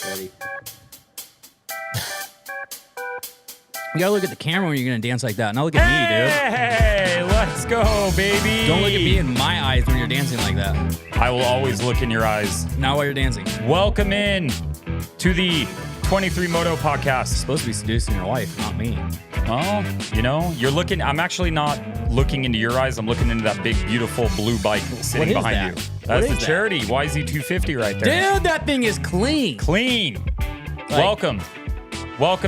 Ready. You gotta look at the camera when you're gonna dance like that. Not look at me, dude. Hey, let's go, baby. Don't look at me in my eyes when you're dancing like that. I will always look in your eyes. Not while you're dancing. Welcome in to the 23 Moto podcast. Supposed to be seducing your wife, not me. Oh, you know, you're looking. I'm actually not looking into your eyes. I'm looking into that big, beautiful blue bike sitting behind that? you. That's the charity YZ250 right there. Dude, that thing is clean. Clean. Welcome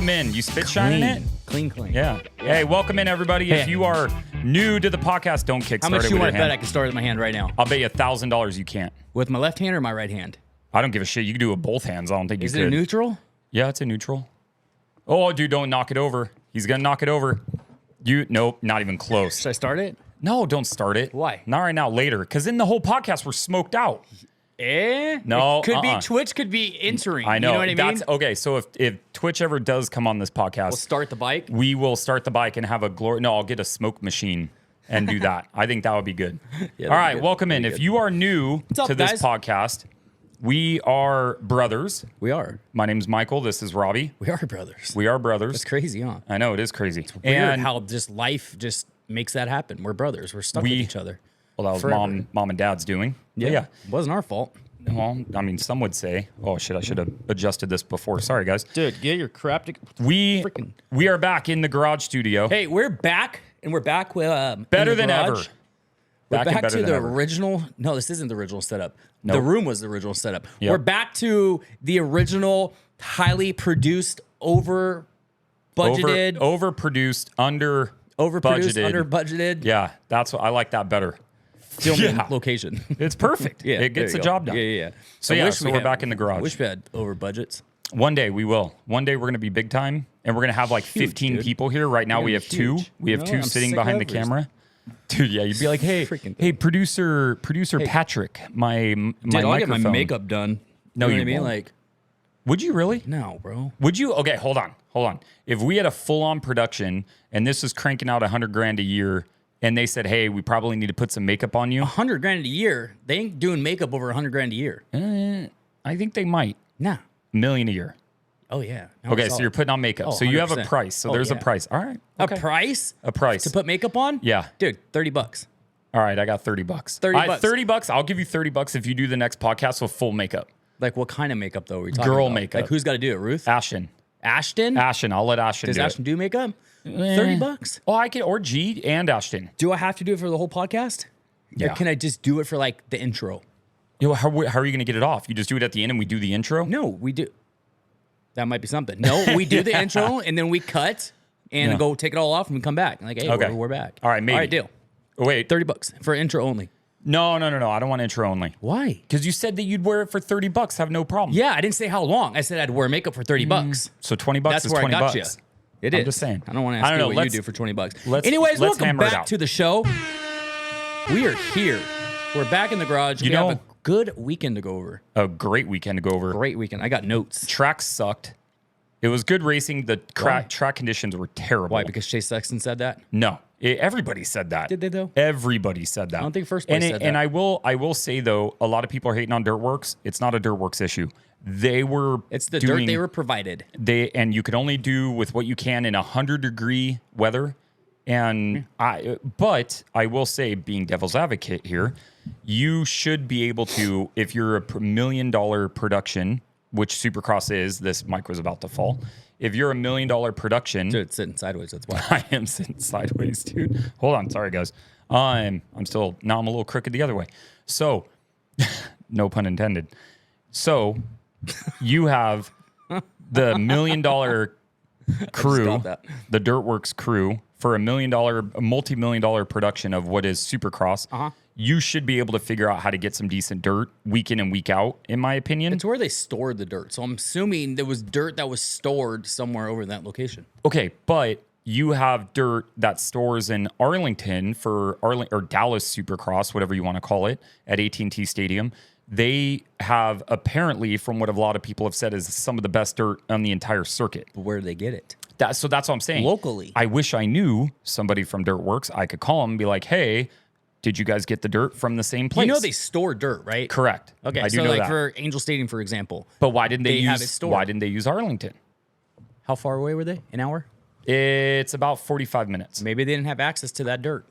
in. You spit shining it? Clean. Yeah. Hey, welcome in, everybody. Hey. If you are new to the podcast, don't kickstart it How much with you your want to bet I hand. can start with my hand right now? I'll bet you $1,000 you can't. With my left hand or my right hand? I don't give a shit. You can do it with both hands. I don't think you Is could. it a neutral? Yeah, it's a neutral. Oh, dude, don't knock it over. He's going to knock it over. Nope, not even close. Should I start it? No, don't start it. Why? Not right now, later. Because then the whole podcast, we're smoked out. No, It could be Twitch could be entering. I know. You know what I mean? Okay, so if Twitch ever does come on this podcast, We'll start the bike. we will start the bike and have a glory. No, I'll get a smoke machine and do that. I think that would be good. Yeah, All right, good. welcome in. That'd If be you are new up, to this guys? podcast, we are brothers. We are. My name's Michael. This is Robbie. We are brothers. We are brothers. It's crazy, huh? I know, it is crazy. Weird how just life just makes that happen. We're brothers. We're stuck with each other. Well, that was forever. mom and dad's doing. But yeah. It wasn't our fault. Well, I mean, some would say, oh shit, I should have adjusted this before. Sorry, guys. Dude, get your crap to... We are back in the garage studio. Hey, we're back, and we're back with... Better in the than ever. garage. We're Back and back better to than the ever. original... No, this isn't the original setup. Nope. The room was the original setup. Yep. We're back to the original, highly produced, over-budgeted... Overproduced, under under-budgeted... Yeah, that's what I like that better. filming Yeah. location. It's perfect. Yeah, It gets there the you go. job done. Yeah. So we're back in the garage. Wish we had over budgets. One day we will. One day we're gonna be big time, and we're gonna have like 15 dude. people here. Right now We're we gonna have be two. huge. We have No, two I'm sitting sick behind the of this. camera. Dude, yeah, you'd be like, hey, Freaking- hey, producer Patrick, my Dude, I'll get microphone. my makeup done. No, you know you what I mean? won't. Like, Would you really? no, bro. Would you? Okay, hold on. If we had a full-on production and this was cranking out $100,000 a year, and they said, "Hey, we probably need to put some makeup on you," $100,000 a year. They ain't doing makeup over $100,000 a year. I think they might. Nah. $1 million a year. Oh yeah. No, Okay, it's so all- you're putting on makeup. Oh, so you have a 100%. price. So Oh, there's a yeah. price. All right. Okay. a price A price. to put makeup on. Yeah. dude, $30. All right, I got $30. $30 All right, $30. I'll give you $30 if you do the next podcast with full makeup. Like, what kind of makeup though? Are we talking Girl about? makeup. Like, who's got to do it? Ruth? Ashton. Ashton? I'll let Ashton Does do Ashton it. do makeup? $30. Oh, I can, or G and Ashton. Do I have to do it for the whole podcast? Yeah. Or can I just do it for like the intro? You know, how are you going to get it off? You just do it at the end and we do the intro? No, we do. That might be something. No, we do the intro and then we cut and Yeah. go take it all off and we come back. Like, hey, Okay. we're back. All right, maybe. All right, deal. Oh, wait. $30 for intro only. No. I don't want intro only. Why? Because you said that you'd wear it for $30. Have no problem. Yeah, I didn't say how long. I said I'd wear makeup for $30. So $20 That's is where $20. I got you. It I'm is. just saying. I don't want to ask you what you do for $20. let's- Anyways, let's welcome hammer it back out. to the show. We are here. We're back in the garage. You we know- have a good weekend to go over. A great weekend to go over. Great weekend. I got notes. Track sucked. It was good racing. The Why? track conditions were terrible. Why? Because Chase Sexton said that? No, everybody said that. Did they, though? Everybody said that. I don't think first place said And that. I will say though, a lot of people are hating on Dirtworks. It's not a Dirtworks issue. They were. It's the doing, dirt they were provided. and you could only do with what you can in 100-degree weather. And but I will say, being devil's advocate here, you should be able to, if you're a $1 million production, which Supercross is. This mic was about to fall. If you're $1 million production, Dude, it's sitting sideways. That's why. I am sitting sideways, dude. Hold on, sorry guys. I'm a little crooked the other way. So, no pun intended. So, you have the $1 million crew, got that. the Dirtworks crew, for a multi-million-dollar production of what is Supercross. You should be able to figure out how to get some decent dirt week in and week out, in my opinion. It's where they stored the dirt. So I'm assuming there was dirt that was stored somewhere over in that location. Okay, but you have dirt that stores in Arlington for or Dallas Supercross, whatever you want to call it, at AT&T Stadium. They have apparently, from what a lot of people have said, is some of the best dirt on the entire circuit. But where do they get it? That's what I'm saying. Locally. I wish I knew somebody from Dirtworks. I could call them and be like, hey, Did you guys get the dirt from the same place? You know they store dirt, right? Correct. Okay, I do so know like that. for Angel Stadium, for example. But why didn't they have it use? stored. Why didn't they use Arlington? How far away were they? An hour? It's about 45 minutes. Maybe they didn't have access to that dirt.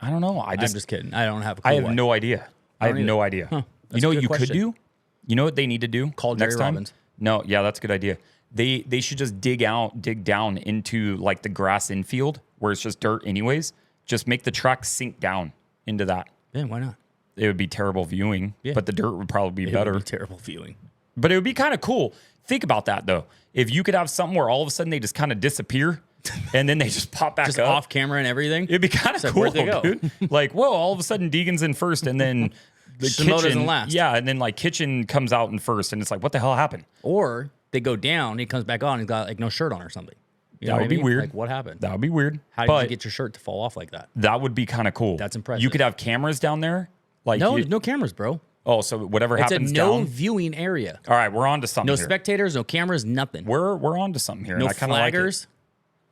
I don't know. I'm just kidding. I don't have a clue. I have why. no idea. I have either. no idea. Huh. You That's know a what good you could question. do? You know what they need to do? Call next Jerry time? Robbins. No, yeah, that's a good idea. They should just dig down into like the grass infield where it's just dirt anyways. Just make the truck sink down into that. Yeah, why not? It would be terrible viewing, but the dirt would probably be It better. would be terrible viewing. But it would be kind of cool. Think about that though. If you could have something where all of a sudden they just kind of disappear and then they just pop back Just up. off camera and everything. It'd be kind of like, cool, where'd they go? dude. Like, whoa, all of a sudden Deegan's in first and then the Shimo doesn't kitchen. last. Yeah, and then like kitchen comes out in first and it's like, what the hell happened? Or they go down, he comes back on, he's got like no shirt on or something. You know That what would I be mean? weird. Like what happened? That would be weird. How did you get your shirt to fall off like that? That would be kind of cool. That's impressive. You could have cameras down there. Like No, there's no cameras, bro. Oh, so whatever It's a happens no down. viewing area. All right, we're on to something No here. spectators, no cameras, nothing. We're on to something here. No and I kind of like it. flaggers.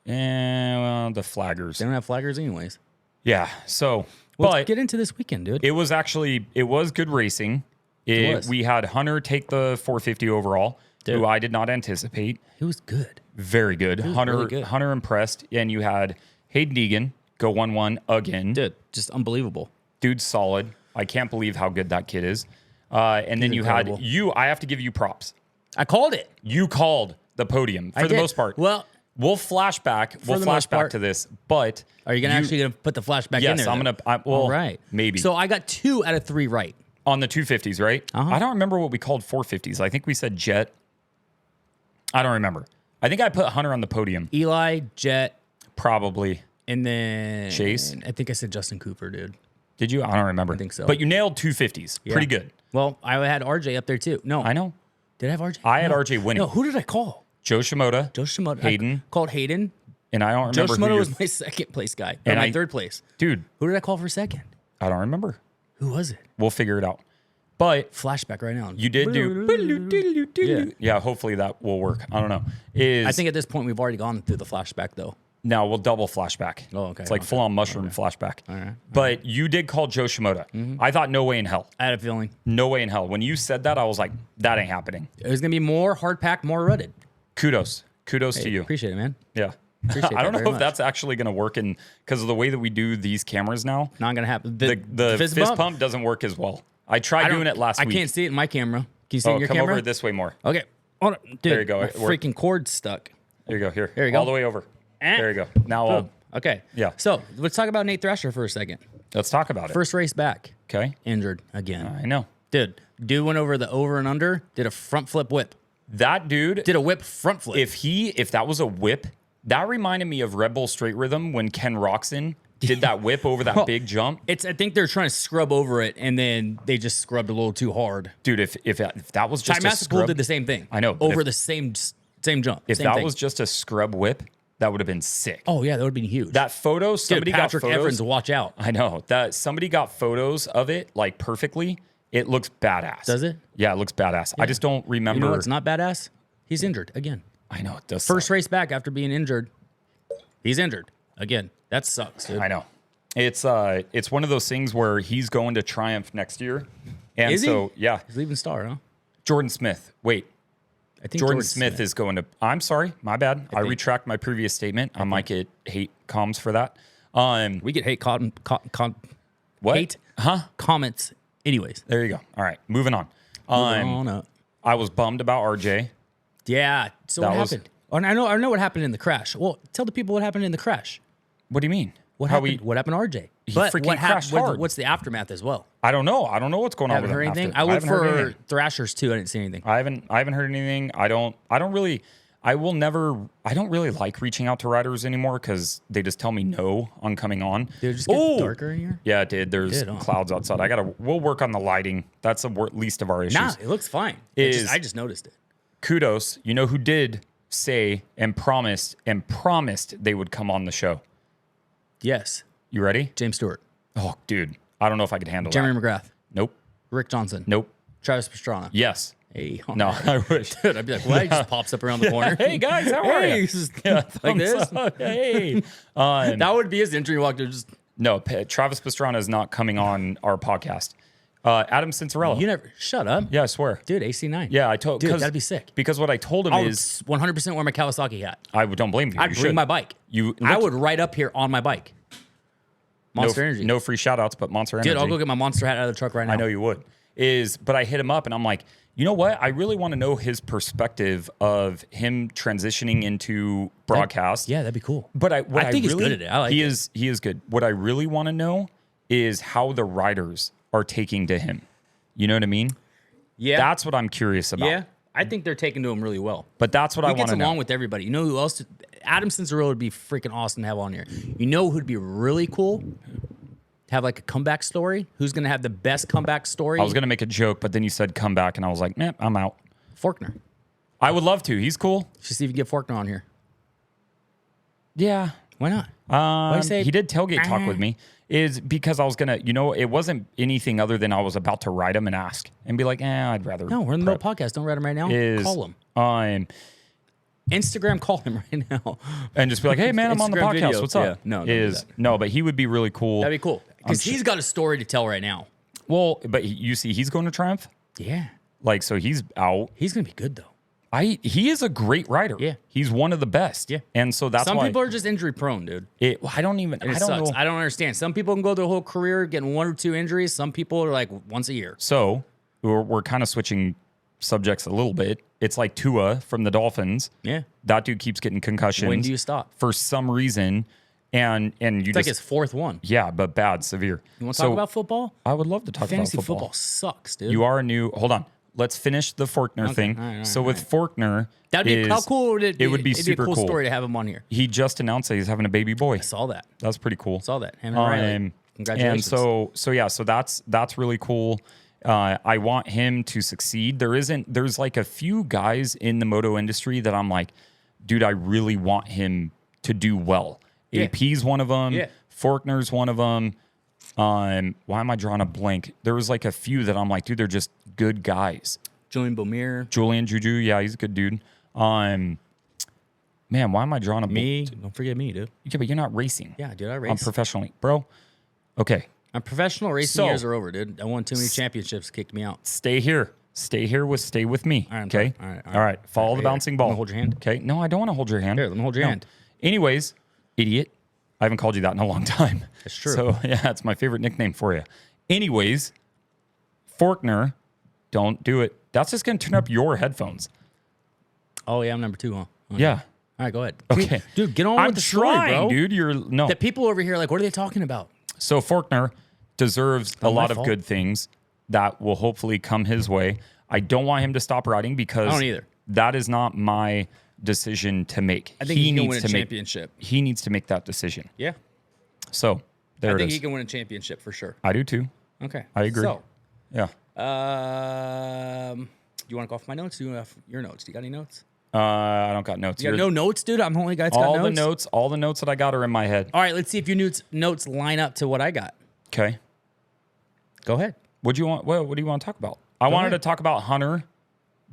Well, the flaggers. They don't have flaggers anyways. Yeah. So, Let's but get into this weekend, dude. it was good racing. It was. We had Hunter take the 450 overall, Dude. who I did not anticipate. It was good. Very good. Hunter really good. Hunter impressed, and you had Hayden Deegan go 1-1 again. Dude, just unbelievable. Dude's solid. I can't believe how good that kid is. And then you incredible. had you. I have to give you props. I called it. You called the podium for I the did. most part. Well, We'll flashback. We'll the most flashback part. to this, but are you actually gonna put the flashback in Yes, there? I'm then? gonna. Well, All right. maybe. So I got 2 out of 3 right. On the 250s, right? I don't remember what we called 450s. I think we said Jet. I don't remember. I think I put Hunter on the podium. Eli, Jet, Probably. and then Chase? I think I said Justin Cooper, dude. Did you? I don't remember. I think so. But you nailed 250s. Yeah. Pretty good. Well, I had RJ up there too. No, I know. Did I have RJ? I had No. RJ winning. No, who did I call? Joe Shimoda. Joe Shimoda. Hayden. I called Hayden. And I don't Joe remember who Shimoda you- was my second place guy. Or And my I- third place. Dude, Who did I call for second? I don't remember. Who was it? We'll figure it out. But Flashback right now. you did do. Yeah, hopefully that will work. I don't know. I think at this point we've already gone through the flashback though. No, we'll double flashback. Oh, okay, It's like okay, full on mushroom flashback. All right. But you did call Joe Shimoda. I thought no way in hell. I had a feeling No way in hell. When you said that, I was like, that ain't happening. it was gonna be more hard packed, more rutted. Kudos. Kudos to Hey, you. appreciate it, man. Yeah. Appreciate I don't that know very if that's actually going to work in because of the way that we do these cameras now. Not gonna happen. The fist pump doesn't work as well. I tried doing it last week. I can't see it in my camera. Can you see it Oh, in your come camera? over this way more. Okay. Hold on. Dude, There you go. My It worked. freaking cord's stuck. There you go. Here. There you go. All the way over. There you go. Now Boom. Okay. yeah. So let's talk about Nate Thrasher for a second. let's talk about it. First race back, Okay. injured again. I know. Dude went over the over and under, did a front flip whip. That dude, Did a whip front flip. if that was a whip, that reminded me of Red Bull Straight Rhythm when Ken Roxon did that whip over that big jump. I think they're trying to scrub over it, and then they just scrubbed a little too hard. Dude, if that was just Ty a Masterpool scrub, did the same thing. I know, but Over if- the same jump. if same that thing. was just a scrub whip, that would have been sick. Oh yeah, that would have been huge. That photo, Dude, somebody got Patrick photos. Evans, watch out. I know that somebody got photos of it like perfectly. It looks badass. Does it? Yeah, it looks badass. I just don't You remember. know what's not badass? He's injured again. I know it does. First suck. race back after being injured. He's injured again. That sucks, dude. I know. It's one of those things where he's going to Triumph next year, and Is he? so yeah, He's leaving Star, huh? Jordan Smith. Wait, I think Jordan Smith is going to. I'm sorry, my bad. I think- retract my previous statement. I might get hate comms for that. We get hate What? hate Huh? comments anyways. There you go. All right, moving on. Moving on up. I was bummed about RJ. Yeah. So That what was- happened? Oh, and I know what happened in the crash. Well, tell the people what happened in the crash. What do you mean? What How happened? What happened to RJ? He But freaking what crashed happened? hard. What's the aftermath as well? I don't know. I don't know what's going on Haven't with heard him anything. after. I looked haven't heard for anything. Thrashers too. I didn't see anything. I haven't heard anything. I don't really like reaching out to riders anymore because they just tell me no on coming on. Did it just get Oh! darker in here? Yeah, it did. There's Did, huh? clouds outside. We'll work on the lighting. That's the least of our issues. Nah, it looks fine. I just noticed it. Kudos. You know who did say and promised they would come on the show? Yes. You ready? James Stewart, Oh, dude. I don't know if I could handle Jeremy that. McGrath, Nope. Rick Johnson, Nope. Travis Pastrana. Yes. Hey, No, I wish. Dude, I'd be like, what? He just pops up around the corner. Hey guys, how are Hey, you? he's just like Thumbs this. up. Hey. That would be his entry walk to just No, Travis Pastrana is not coming on our podcast. Adam Cincerello. You never shut up. Yeah, I swear. Dude, AC9. Yeah, I told. Dude, that'd be sick. Because what I told him I would is, 100% wear my Kawasaki hat. I don't blame you. I'd You bring should. my bike. I would ride up here on my bike. Monster Energy. No free shout outs, but Monster Energy. Dude, I'll go get my Monster hat out of the truck right now. I know you would. But I hit him up and I'm like, you know what? I really want to know his perspective of him transitioning into broadcast. Yeah, that'd be cool. But I think he's good at it. I like it. He is good. What I really want to know is how the riders are taking to him. You know what I mean? Yeah. That's what I'm curious about. Yeah. I think they're taking to him really well. But that's what I He want gets to know. along with everybody. You know who else? Adam Cincerello would be freaking awesome to have on here. You know who'd be really cool? To have like a comeback story. Who's going to have the best comeback story? I was going to make a joke, but then you said come back, and I was like, man, I'm out. Faulkner. I would love to. He's cool. Just see if you can get Faulkner on here. Yeah. Why not? Why you say He did tailgate talk with me. Is because I was going to, it wasn't anything other than I was about to write him and ask and be like, I'd rather. No, we're in the middle of the podcast. Don't write him right now. Call him. Instagram, call him right now. And just be like, hey, man, I'm on the Instagram podcast. video. What's up? Yeah, no, don't do that. No, but he would be really cool. That'd be cool. Because he's got a story to tell right now. Well, but you see, he's going to Triumph. Yeah. Like, so he's out. He's going to be good, though. He is a great rider. Yeah. He's one of the best. Yeah. And so that's Some why. People are just injury prone, dude. I don't even, And I it don't sucks. know. I don't understand. Some people can go their whole career getting 1 or 2 injuries. Some people are like once a year. So we're kind of switching subjects a little bit. It's like Tua from the Dolphins. Yeah. That dude keeps getting concussions. When do you stop? For some reason. And you It's like his 4th one. Yeah, but bad, severe. You want to talk about football? I would love to talk Fantasy about football sucks, dude. You are a new. Hold on. Let's finish the Faulkner thing. All right, So with Faulkner, That'd be how cool would it be? It would be It'd super be a cool cool. story to have him on here. He just announced that he's having a baby boy. I saw that. That's pretty cool. Saw that. Him and Riley. Congratulations. And so that's really cool. I want him to succeed. There's like a few guys in the moto industry that I'm like, dude, I really want him to do well. Yeah. AP's one of them. Yeah. Faulkner's one of them. Why am I drawing a blank? There was like a few that I'm like, dude, they're just good guys. Julian Bomir. Julian Juju, yeah, he's a good dude. Man, why am I drawing a Me. Don't forget me, dude. Yeah, but you're not racing. Yeah, dude, I I'm race. professionally, bro. Okay, My professional racing So- years are over, dude. I won too many championships, kicked me out. stay here. Stay with me. All right, okay. all right. Follow the Here, bouncing let ball. me hold your hand. Okay. No, I don't want to hold your hand. Here, let me hold your hand. Anyways, idiot. I haven't called you that in a long time. That's true. So yeah, it's my favorite nickname for you. Anyways, Faulkner, don't do it. That's just gonna turn up your headphones. Oh, yeah, I'm number 2, huh? Okay. Yeah. All right, go ahead. Okay. Dude, get on I'm with the story, trying, bro. dude. No. The people over here are like, what are they talking about? So Faulkner deserves a not my lot of fault. good things that will hopefully come his way. I don't want him to stop riding because I don't either. That is not my decision to make. I think he can win a championship. He needs to make that decision. Yeah. So there I it think is. he can win a championship for sure. I do too. Okay. I agree. So, Yeah. do you want to go off my notes? Do you have your notes? Do you got any notes? I don't got notes. You got You're- no notes, dude? I'm the only guy that's got notes? all the notes that I got are in my head. All right, let's see if your notes line up to what I got. Okay. Go ahead. What do you want? What do you want to talk about? I wanted to talk about Hunter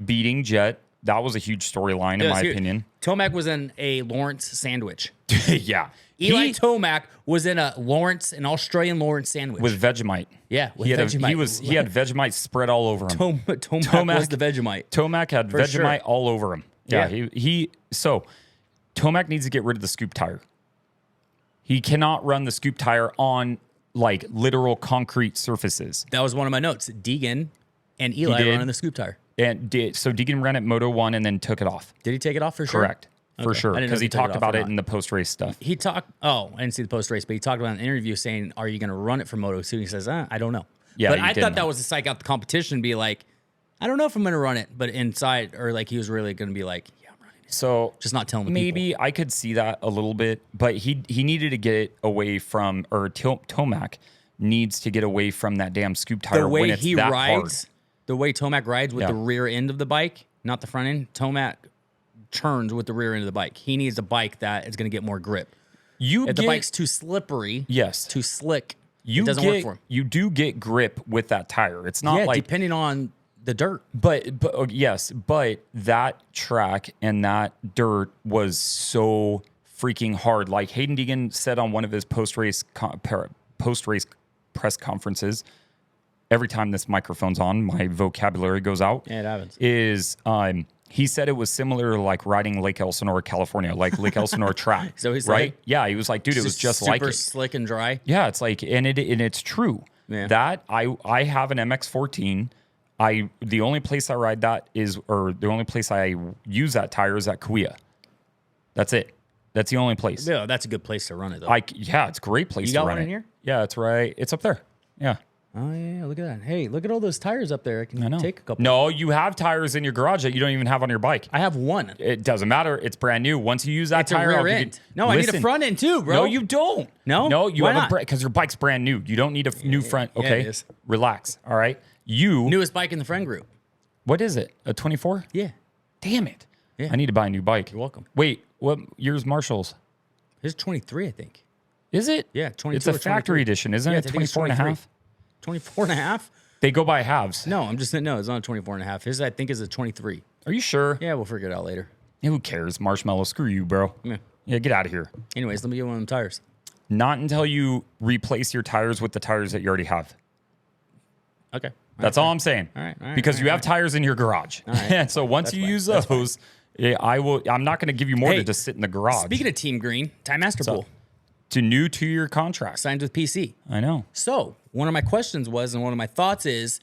beating Jet. That was a huge storyline in my opinion. Tomac was in a Lawrence sandwich. Yeah. Eli He- Tomac was in an Australian Lawrence sandwich. with Vegemite. yeah, with He had Vegemite. he had Vegemite spread all over him. Tomac was the Vegemite. Tomac had Vegemite sure. all over him. Yeah, Yeah. So Tomac needs to get rid of the scoop tire. He cannot run the scoop tire on like literal concrete surfaces. That was one of my notes. Deegan and Eli did. running the scoop tire. So Deegan ran at Moto 1 and then took it off. Did he take it off for sure? Correct. For Okay. sure. I didn't know Because if he he took it talked off about or it not. in the post race stuff. He talked. Oh, I didn't see the post race, but he talked about in an interview saying, "Are you going to run it for Moto 2?" He says, "I don't know." Yeah, but he I did thought that not. was to psych out the competition, be like, "I don't know if I'm going to run it," but inside, or like he was really going to be like, "Yeah, I'm running it." So Just not telling the maybe I could see that a little bit, but he needed to get it away from, or Tomac needs to get away from that damn scoop tire The way when it's he that rides, hard. the way Tomac rides with Yeah. the rear end of the bike, not the front end. Tomac turns with the rear end of the bike. He needs a bike that is going to get more grip. If the bike's too slippery, Yes. too slick, you it doesn't work for him. You do get grip with that tire. It's not Yeah, like depending on the dirt. but yes, but that track and that dirt was so freaking hard. Like Hayden Deegan said on one of his post-race press conferences, every time this microphone's on, my vocabulary goes out. Yeah, it happens. He said it was similar to like riding Lake Elsinore, California, like Lake Elsinore track. So he's right? like, Yeah, he was like, dude, it was just like super it. slick and dry. Yeah, it's like, and it's true. Yeah. That I have an MX-14. The only place I ride that is, or the only place I use that tire is at Kauai. That's it. That's the only place. Yeah, that's a good place to run it though. Yeah, it's a great place You to got run one it. in here? Yeah, it's right. It's up there. Yeah. Oh yeah, look at that. Hey, look at all those tires up there. I can take a couple. No, you have tires in your garage that you don't even have on your bike. I have one. It doesn't matter. It's brand new. Once you use that It's tire, a I'll rear give you- end. No, I need a front end too, bro. No, you don't. No? you Why have not? because your bike's brand new. You don't need a new front. Yeah, Okay, it is. relax. All right, you. Newest bike in the friend group. What is it? A 24? Yeah. Damn it! Yeah. I need to buy a new bike. You're welcome. Wait, what year's Marshall's? His 23, I think. Is it? Yeah, 22 It's a or factory 23. edition, isn't Yeah, it? I think it's 24 and a 23. half. 24 and a half? They go by halves. No, I'm just saying, no, it's not a 24 and a half. His, I think, is a 23. Are you sure? Yeah, we'll figure it out later. Who cares? Marshmallow. Screw you, bro. Yeah. Yeah, get out of here. Anyways, let me get one of them tires. Not until you replace your tires with the tires that you already have. Okay. That's all I'm saying. All right, Because you have tires in your garage. And so once you use those, I'm not going to give you more to just sit in the garage. Speaking of Team Green, Ty Masterpool to new 2-year contracts. signed with PC. I know. So one of my questions was, and one of my thoughts is,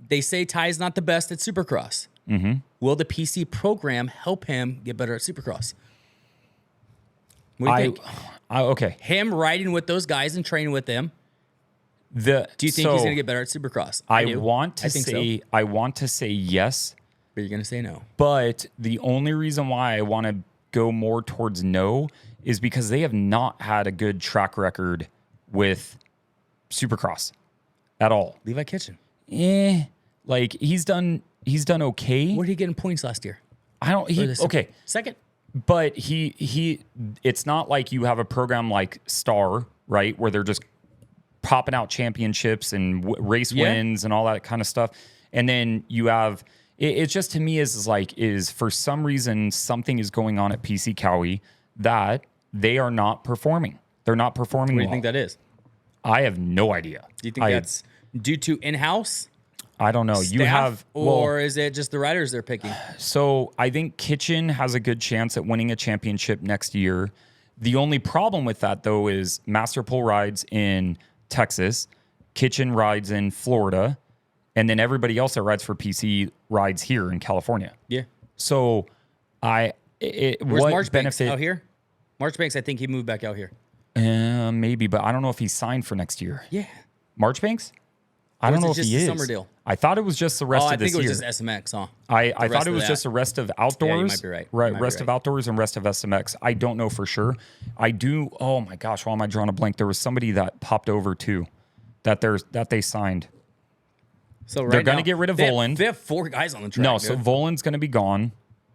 they say Ty's not the best at Supercross. Mm-hmm. Will the PC program help him get better at Supercross? What do you think? Okay. Him riding with those guys and training with them. Do Do you think he's going to get better at Supercross? I do. want to I think say so. I want to say yes, But you're going to say no. but the only reason why I want to go more towards no is because they have not had a good track record with Supercross at all. Levi Kitchen. Like he's done okay. What did he get in points last year? I don't okay. Second? But he it's not like you have a program like Star, right, where they're just popping out championships and race wins and all that kind of stuff. And then you have it's just to me is for some reason something is going on at PC Cowie that they are not performing. They're not performing. What do you think that is? I have no idea. Do you think that's due to in-house? I don't know. You have or is it just the riders they're picking? So I think Kitchen has a good chance at winning a championship next year. The only problem with that, though, is Masterpool rides in Texas, Kitchen rides in Florida, and then everybody else that rides for PC rides here in California. Yeah. So Where's what Marchbanks benefit? out here? Marchbanks, I think he moved back out here. Maybe, but I don't know if he's signed for next year. Yeah. Marchbanks? I don't know if just he a is. summer deal? I thought it was just the rest Oh, I of this think it year. was just SMX, huh? I rest thought it of was that. just the rest of Outdoors. you might be right. Right, You might be rest of right. Outdoors and rest of SMX. I don't know for sure. I do. Oh my gosh, why am I drawing a blank? There was somebody that popped over too, that they signed. So They're going to get rid of Voland. They have 4 guys on the track. No, dude. so Voland's going to be gone.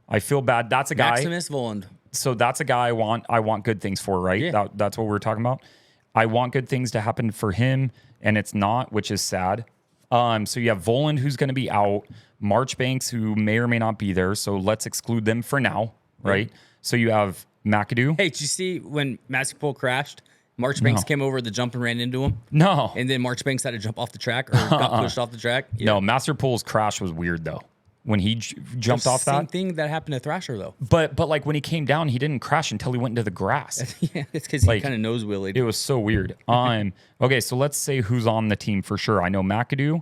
I feel bad. That's a guy. Maximus Voland. So that's a guy I want good things for, right? Yeah. That's what we're talking about. I want good things to happen for him, and it's not, which is sad. So you have Voland, who's going to be out, Marchbanks, who may or may not be there. So let's exclude them for now, right? So you have McAdoo. Hey, did you see when Masterpool crashed? Marchbanks came over the jump and ran into him. No. And then Marchbanks had to jump off the track or got pushed off the track. Yeah. No, Masterpool's crash was weird, though. When he jumped off Same that. thing that happened to Thrasher, though. But like when he came down, he didn't crash until he went into the grass. Yeah, it's because he Like, kind of nose wheelied. It was so weird. Okay, so let's say who's on the team for sure. I know McAdoo,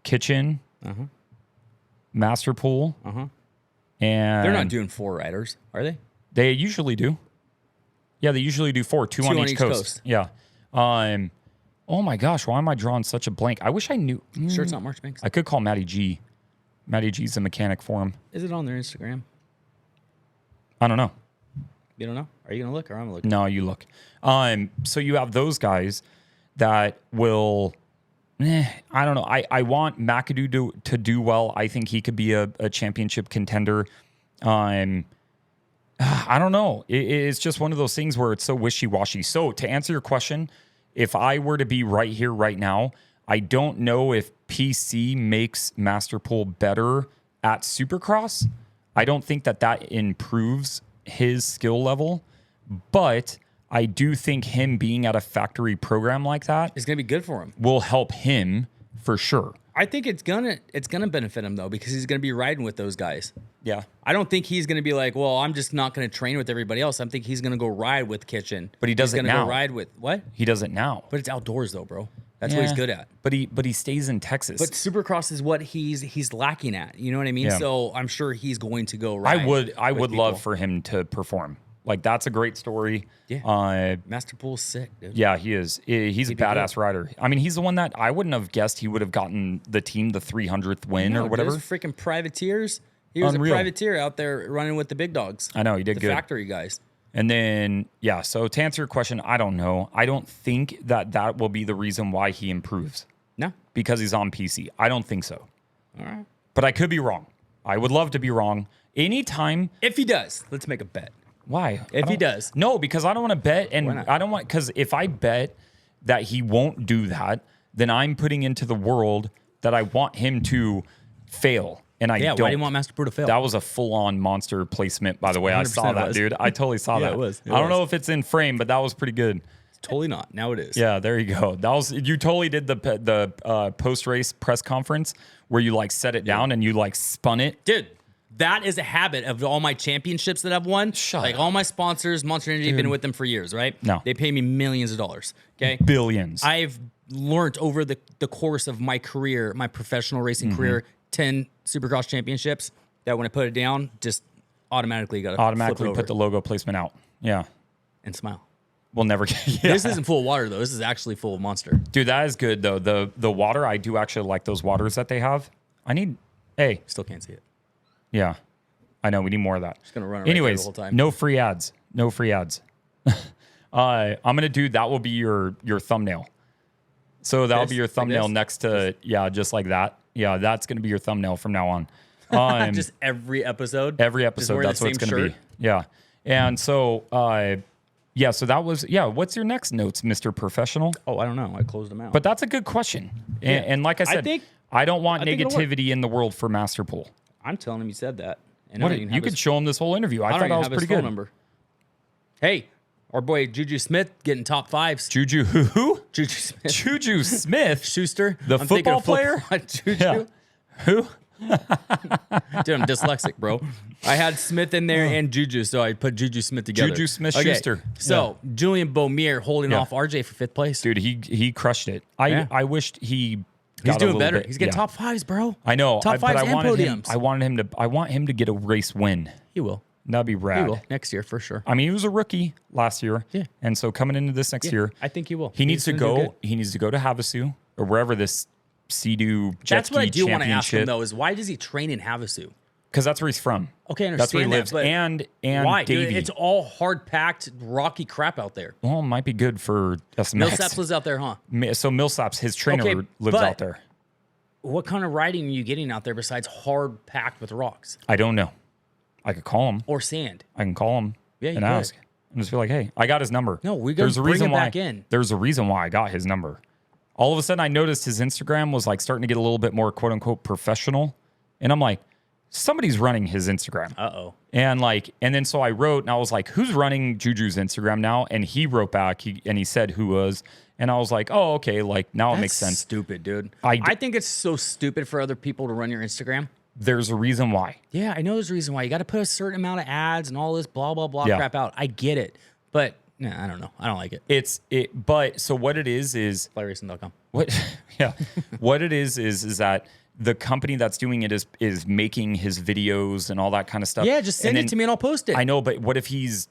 Kitchen, Masterpool, and They're not doing 4 riders, are they? They usually do. Yeah, they usually do 4, 2 on each coast. Yeah. Oh my gosh, why am I drawing such a blank? I wish I knew. Sure, it's not Marchbanks. I could call Matty G. Matty G's the mechanic for him. Is it on their Instagram? I don't know. You don't know? Are you gonna look or I'm gonna look? No, you look. So you have those guys that will. I don't know. I want McAdoo to do well. I think he could be a championship contender. I don't know. It's just one of those things where it's so wishy-washy. So to answer your question, if I were to be right here, right now, I don't know if PC makes Masterpool better at Supercross. I don't think that improves his skill level, but I do think him being at a factory program like that It's gonna be good for him. will help him for sure. I think it's gonna benefit him though, because he's gonna be riding with those guys. Yeah. I don't think he's gonna be like, well, I'm just not gonna train with everybody else. I think he's gonna go ride with Kitchen. But he does he's it gonna now. go ride with what? He does it now. But it's outdoors though, bro. That's what he's good at. But he stays in Texas. But Supercross is what he's lacking at. You know what I mean? Yeah. So I'm sure he's going to go ride. I would people. love for him to perform. Like, that's a great story. Yeah. Master Pool's sick, dude. Yeah, he is. He's a badass rider. I mean, he's the one that I wouldn't have guessed he would have gotten the 300th win or whatever. Those freaking privateers. He was Unreal. a privateer out there running with the big dogs. I know, he did the good. factory guys. And then, yeah, so to answer your question, I don't know. I don't think that will be the reason why he improves. No. Because he's on PC. I don't think so. All right. But I could be wrong. I would love to be wrong. Anytime. If he does, let's make a bet. Why? If he does. No, because I don't want to bet. And Why not? I don't want, because if I bet that he won't do that, then I'm putting into the world that I want him to fail. And I don't. Why do you want Master Pool to fail? That was a full-on monster placement, by the way. I saw that, was. dude. I totally saw that. It was. I don't know if it's in frame, but that was pretty good. Totally not. Now it is. Yeah, there you go. That was, you totally did the post-race press conference where you like set it down and you like spun it. Dude, that is a habit of all my championships that I've won. Shut up. All my sponsors, Monster Energy, been with them for years, right? No. They pay me millions of dollars. Okay. Billions. I've learned over the course of my career, my professional racing career, 10 Supercross championships, that when I put it down, just automatically got to Automatically put the logo placement out. Yeah. and smile. We'll never get. Yeah. This isn't full of water though. This is actually full of Monster. Dude, that is good though. The water, I do actually like those waters that they have. Hey. Still can't see it. Yeah. I know, we need more of that. Just gonna run it right there the whole time. No free ads. No free ads. I'm gonna do that will be your thumbnail. So that'll be your thumbnail next to just like that. Yeah, that's gonna be your thumbnail from now on. Just every episode. Every episode, that's what it's gonna be. Yeah. And so so that was what's your next notes, Mr. Professional? Oh, I don't know. I closed them out. But that's a good question. And like I said, I don't want negativity in the world for Master Pool. I'm telling him you said that. And What, you could show him this whole interview. I thought that was pretty good. Number. Hey, our boy Juju Smith getting top fives. Juju who? Juju Smith. Juju Smith. Schuster. The football player? Juju. Yeah. Who? Dude, I'm dyslexic, bro. I had Smith in there and Juju, so I put Juju Smith together. Juju Smith-Schuster. So Julian Beaumier holding off RJ for 5th place. Dude, he crushed it. I wished he got He's doing a little better. bit- He's getting yeah. top fives, bro. I know. Top fives but and podiums. I want him to get a race win. He will. That'd be rad. He will. Next year, for sure. I mean, he was a rookie last year. Yeah. And so coming into this next year, I think he will. he needs to He's gonna do go. good. He needs to go to Havasu or wherever this Sea-Doo jet That's what I ski do want to ask him, championship. though, is why does he train in Havasu? Because that's where he's from. Okay, I That's where he understand lives. that, but and why? Davey. Dude, it's all hard-packed, rocky crap out there. Well, it might be good for SMX. Millsaps lives out there, huh? So Millsaps, his trainer, Okay, lives but- out there. What kind of riding are you getting out there besides hard-packed with rocks I don't know. I could call him. or sand? I can call him Yeah, you and could. ask. And just be like, hey, I got his number. No, we gotta bring him back in. There's a reason why I got his number. All of a sudden, I noticed his Instagram was like starting to get a little bit more quote unquote professional. And I'm like, somebody's running his Instagram. Uh-oh. And then so I wrote and I was like, who's running Juju's Instagram now? And he wrote back and he said who was. And I was like, oh, okay. Like now it makes sense. Stupid, dude. I think it's so stupid for other people to run your Instagram. There's a reason why. Yeah, I know there's a reason why. You got to put a certain amount of ads and all this blah, blah, blah Yeah. crap out. I get it. But I don't know. I don't like it. But so what it is Flyracing.com. what it is that the company that's doing it is making his videos and all that kind of stuff. Yeah, just send it to me and I'll post it. I know, but what if he's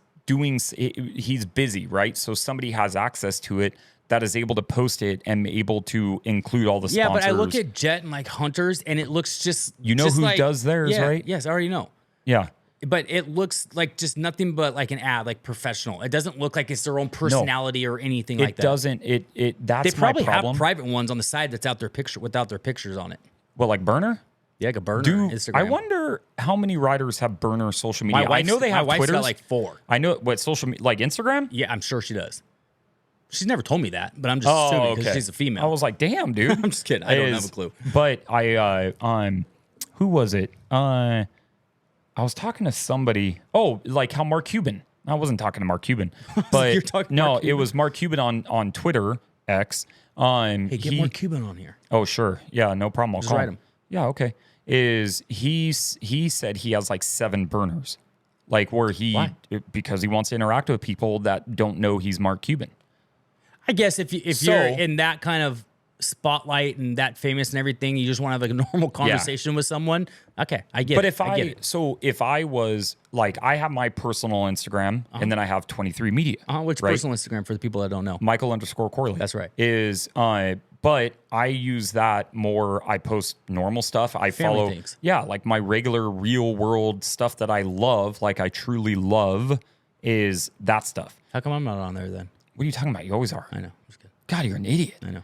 busy, right? So somebody has access to it that is able to post it and able to include all the sponsors. Yeah, but I look at Jet and like Hunters and it looks just who like, does theirs, right? Yes, I already know. Yeah. But it looks like just nothing but like an ad, like professional. It doesn't look like it's their own personality or anything like that. It doesn't. That's They probably my problem. have private ones on the side that's out their picture without their pictures on it. Well, like Burner? Yeah, like a burner. Instagram. I wonder how many riders have Burner social media. I know they have my wife's Twitters. got like 4. I know what social media, like Instagram? Yeah, I'm sure she does. She's never told me that, but I'm just assuming because she's a female. I was like, damn, dude. I'm just kidding. I don't have a clue. But who was it? I I was talking to somebody. Oh, like how Mark Cuban. I wasn't talking to Mark Cuban, but You're talking no, Mark it was Mark Cuban on Twitter X. Hey, get more Cuban on here. Oh, sure. Yeah, no problem. I'll Just call write him. him. Yeah, okay. He said he has like 7 burners, like where Why? because he wants to interact with people that don't know he's Mark Cuban. I guess if you're in that kind of spotlight and that famous and everything, you just want to have like a normal conversation with someone. Okay, I get it. But I get it. if I was like, I have my personal Instagram and then I have 23 Media. What's right? personal Instagram for the people that don't know? Michael_Corley. That's right. But I use that more. I post normal stuff. I Family follow, things. like my regular real world stuff that I love, like I truly love, is that stuff. How come I'm not on there then? What are you talking about? You always are. I know. Just kidding. God, you're an idiot. I know.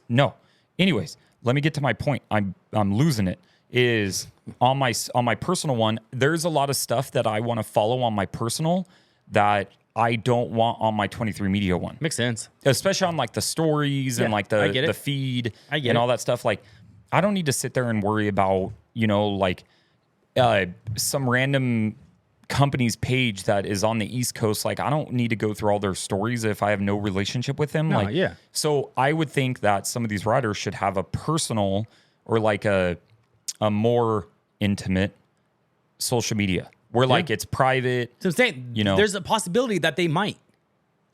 No. Anyways, let me get to my point. I'm losing it. Is on my personal one, there's a lot of stuff that I want to follow on my personal that I don't want on my 23 Media one. Makes sense. Especially on like the stories and like the feed and all that stuff. Like, I don't need to sit there and worry about, like some random company's page that is on the East Coast. Like, I don't need to go through all their stories if I have no relationship with them. So I would think that some of these riders should have a personal or like a more intimate social media where like it's private. So I'm saying, there's a possibility that they might.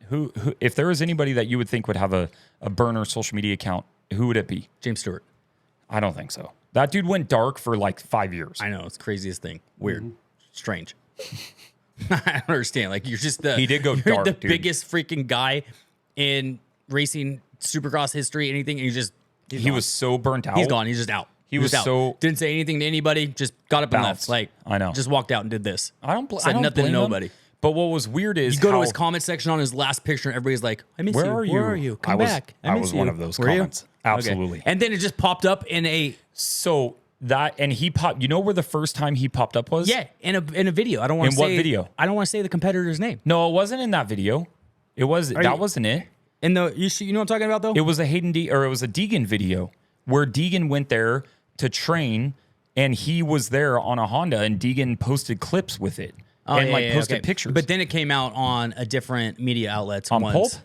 Who if there was anybody that you would think would have a burner social media account, who would it be? James Stewart. I don't think so. That dude went dark for like 5 years. I know, it's the craziest thing. Weird. Strange. I don't understand. Like, you're just He did go dark, the dude. biggest freaking guy in racing Supercross history, anything, and He was so burnt out. He's gone. He's just out. He was out. so- didn't say anything to anybody. Just got up and Bounced. left. Like, I know. Just walked out and did this. I don't Said nothing to blame him. nobody. But what was weird is You go to how- his comment section on his last picture, and everybody's like, "I miss Where you. are you? Where are you? Come back." I miss was you." one of those Were you? comments. Absolutely. Okay. And then it just popped up in a So that and he popped. You know where the first time he popped up was? in a video. I don't want In to say what video? I don't want to say the competitor's name. No, it wasn't in that video. It was you- wasn't it. And you know what I'm talking about though? It was a it was a Deegan video where Deegan went there to train and he was there on a Honda and Deegan posted clips with it and posted pictures. But then it came out on a different media outlets. On once. Pulp?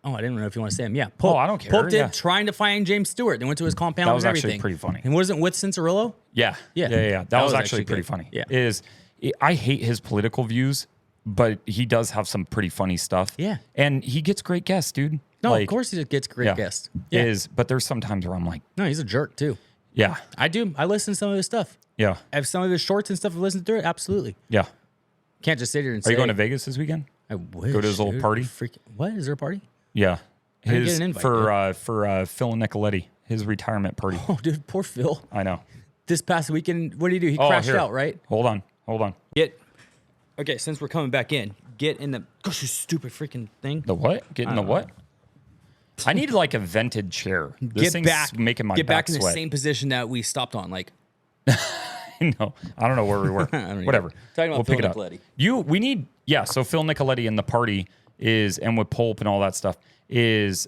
Oh, I didn't know if you want to say him. Yeah, Pulp. Oh, I don't care. Pulp did Yeah. trying to find James Stewart. They went to his compound That was and actually everything. pretty funny. And wasn't with Cincerillo? Yeah. Yeah. That was actually actually pretty good. funny. Yeah. I hate his political views, but he does have some pretty funny stuff. Yeah. And he gets great guests, dude. No, of course he gets great guests. Yeah. But there's some times where I'm like, No, he's a jerk too. yeah. I do. I listen to some of his stuff. Yeah. I have some of his shorts and stuff. I've listened to it. Absolutely. Yeah. Can't just sit here and Are say. you going to Vegas this weekend? I wish, go to his little dude. party? What? Is there a party? Yeah. didn't get an invite, for Phil Nicoletti, his retirement party. Oh, dude, poor Phil. I know. This past weekend, what did he do? He Oh, crashed here. out, right? Hold on. Okay, since we're coming back in, get in the gosh, you stupid freaking thing. The what? Get in the what? I need like a vented chair. This thing's making my get back in sweat. the same position that we stopped on. Like, No, I don't know where we were. don't Whatever. either. Talking about we'll Phil pick it up. Nicoletti. We need So Phil Nicoletti in the party is, and with Pulp and all that stuff is,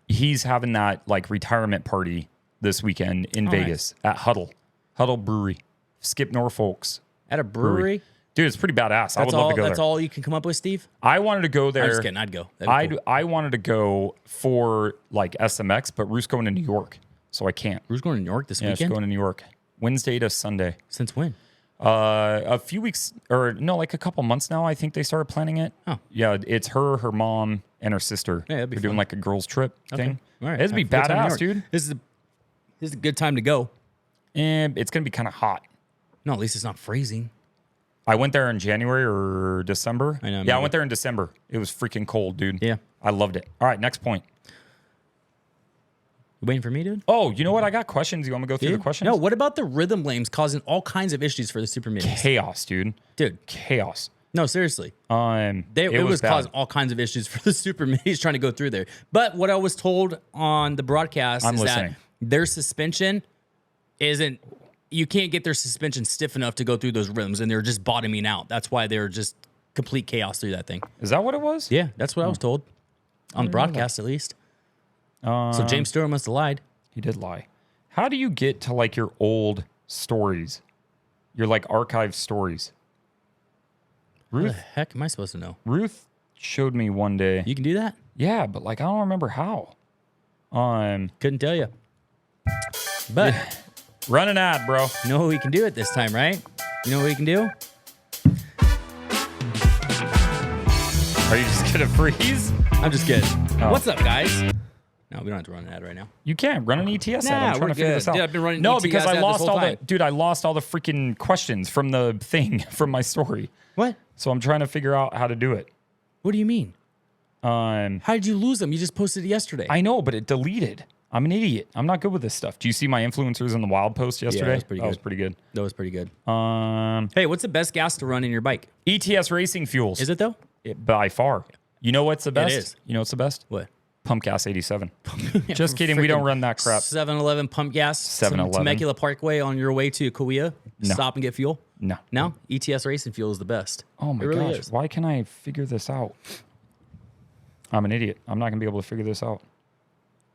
he's having that like retirement party this weekend in Vegas at Huddle Brewery, Skip Norfolk's at a brewery. Dude, it's pretty badass. I would love to go there. That's all you can come up with, Steve? I wanted to go there. I'm just kidding. I'd go. That'd be cool. I wanted to go for like SMX, but Ruth's going to New York, so I can't. Who's going to New York this Yeah, she's weekend? going to New York, Wednesday to Sunday. Since when? A few weeks, or no, like a couple months now. I think they started planning it. Oh. Yeah, it's her mom, and her sister. Yeah, that'd be They're doing fun. like a girls trip thing. All right. It'd be Have a good time in New badass, York. dude. This is a good time to go. And it's gonna be kind of hot. No, at least it's not freezing. I went there in January or December. I know, Yeah, I maybe. went there in December. It was freaking cold, dude. Yeah. I loved it. All right, next point. You waiting for me, dude? Oh, you know what? I got questions. You want me to go through the questions? No, what about the rhythm lanes causing all kinds of issues for the super minis? Chaos, dude. Dude, Chaos. no, seriously. It was bad. causing all kinds of issues for the super minis trying to go through there. But what I was told on the broadcast I'm is listening. that their suspension isn't, you can't get their suspension stiff enough to go through those rims, and they're just bottoming out. That's why they're just complete chaos through that thing. Is that what it was? Yeah, that's what I was told on the broadcast, at least. So James Stewart must have lied. He did lie. How do you get to like your old stories? Your like archive stories. How the Ruth heck am I supposed to know? Ruth showed me one day. You can do that? Yeah, but like I don't remember how. Couldn't tell you. But Run an ad, bro. you know what we can do it this time, right? You know what we can do? Are you just gonna freeze? I'm just kidding. Oh. What's up, guys? No, we don't have to run an ad right now. You can't run an ETS ad. Nah, I'm trying we're to figure good. this out. Dude, I've been running no, ETS because I ad lost this whole time. I lost all the freaking questions from the thing from my story. What? So I'm trying to figure out how to do it. What do you mean? How did you lose them? You just posted it yesterday. I know, but it deleted. I'm an idiot. I'm not good with this stuff. Do you see my influencers in the wild post yesterday? that was pretty good. Was pretty good. That was pretty good. Hey, what's the best gas to run in your bike? ETS Racing Fuels. Is it though? By far. You know what's the best? It is. You know what's the best? What? Pump Gas 87. Just kidding. We don't run that crap. 7-Eleven pump gas. 7-Eleven. Temecula Parkway on your way to Kauai. No. Stop and get fuel. No. No? ETS Racing Fuel is the best. Oh my It really gosh. is. Why can't I figure this out? I'm an idiot. I'm not going to be able to figure this out.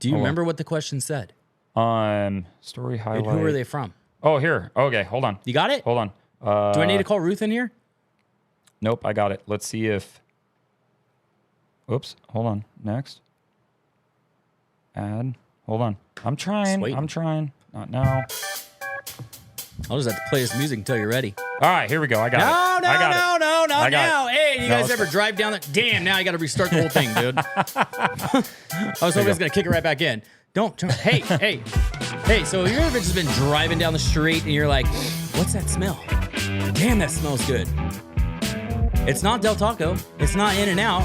Do you remember what the question said? Story highlight. And who are they from? Oh, here. Okay, hold on. You got it? Hold on. Do I need to call Ruth in here? Nope, I got it. Let's see if... Oops, hold on. Next. Add. Hold on. I'm trying. waiting. I'm trying. Not now. I'll just have to play this music until you're ready. All right, here we go. I got it. I got it. No, not I got now. it. Hey, you No, guys it's ever drive down the... Damn, now I got to restart the whole thing, dude. I was hoping it was going to kick it right back in. Don't. Hey. Hey, so you ever just been driving down the street and you're like, what's that smell? Damn, that smells good. It's not Del Taco. It's not In-N-Out.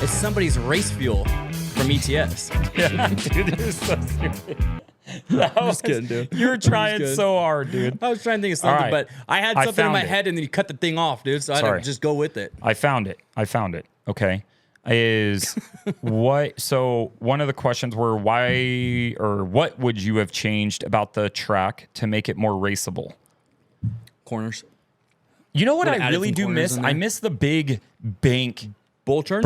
It's somebody's race fuel from ETS. Yeah, dude, you're so stupid. I'm just kidding, dude. You're trying so hard, dude. I was trying to think of something, right. but I had I something in found my it. head and then you cut the thing off, dude. So I had Sorry. to just go with it. I found it. Okay. Is what? So one of the questions were why or what would you have changed about the track to make it more raceable? Corners. You know what Would've I added really some do corners miss? in I there. miss the big bank Bowl turns?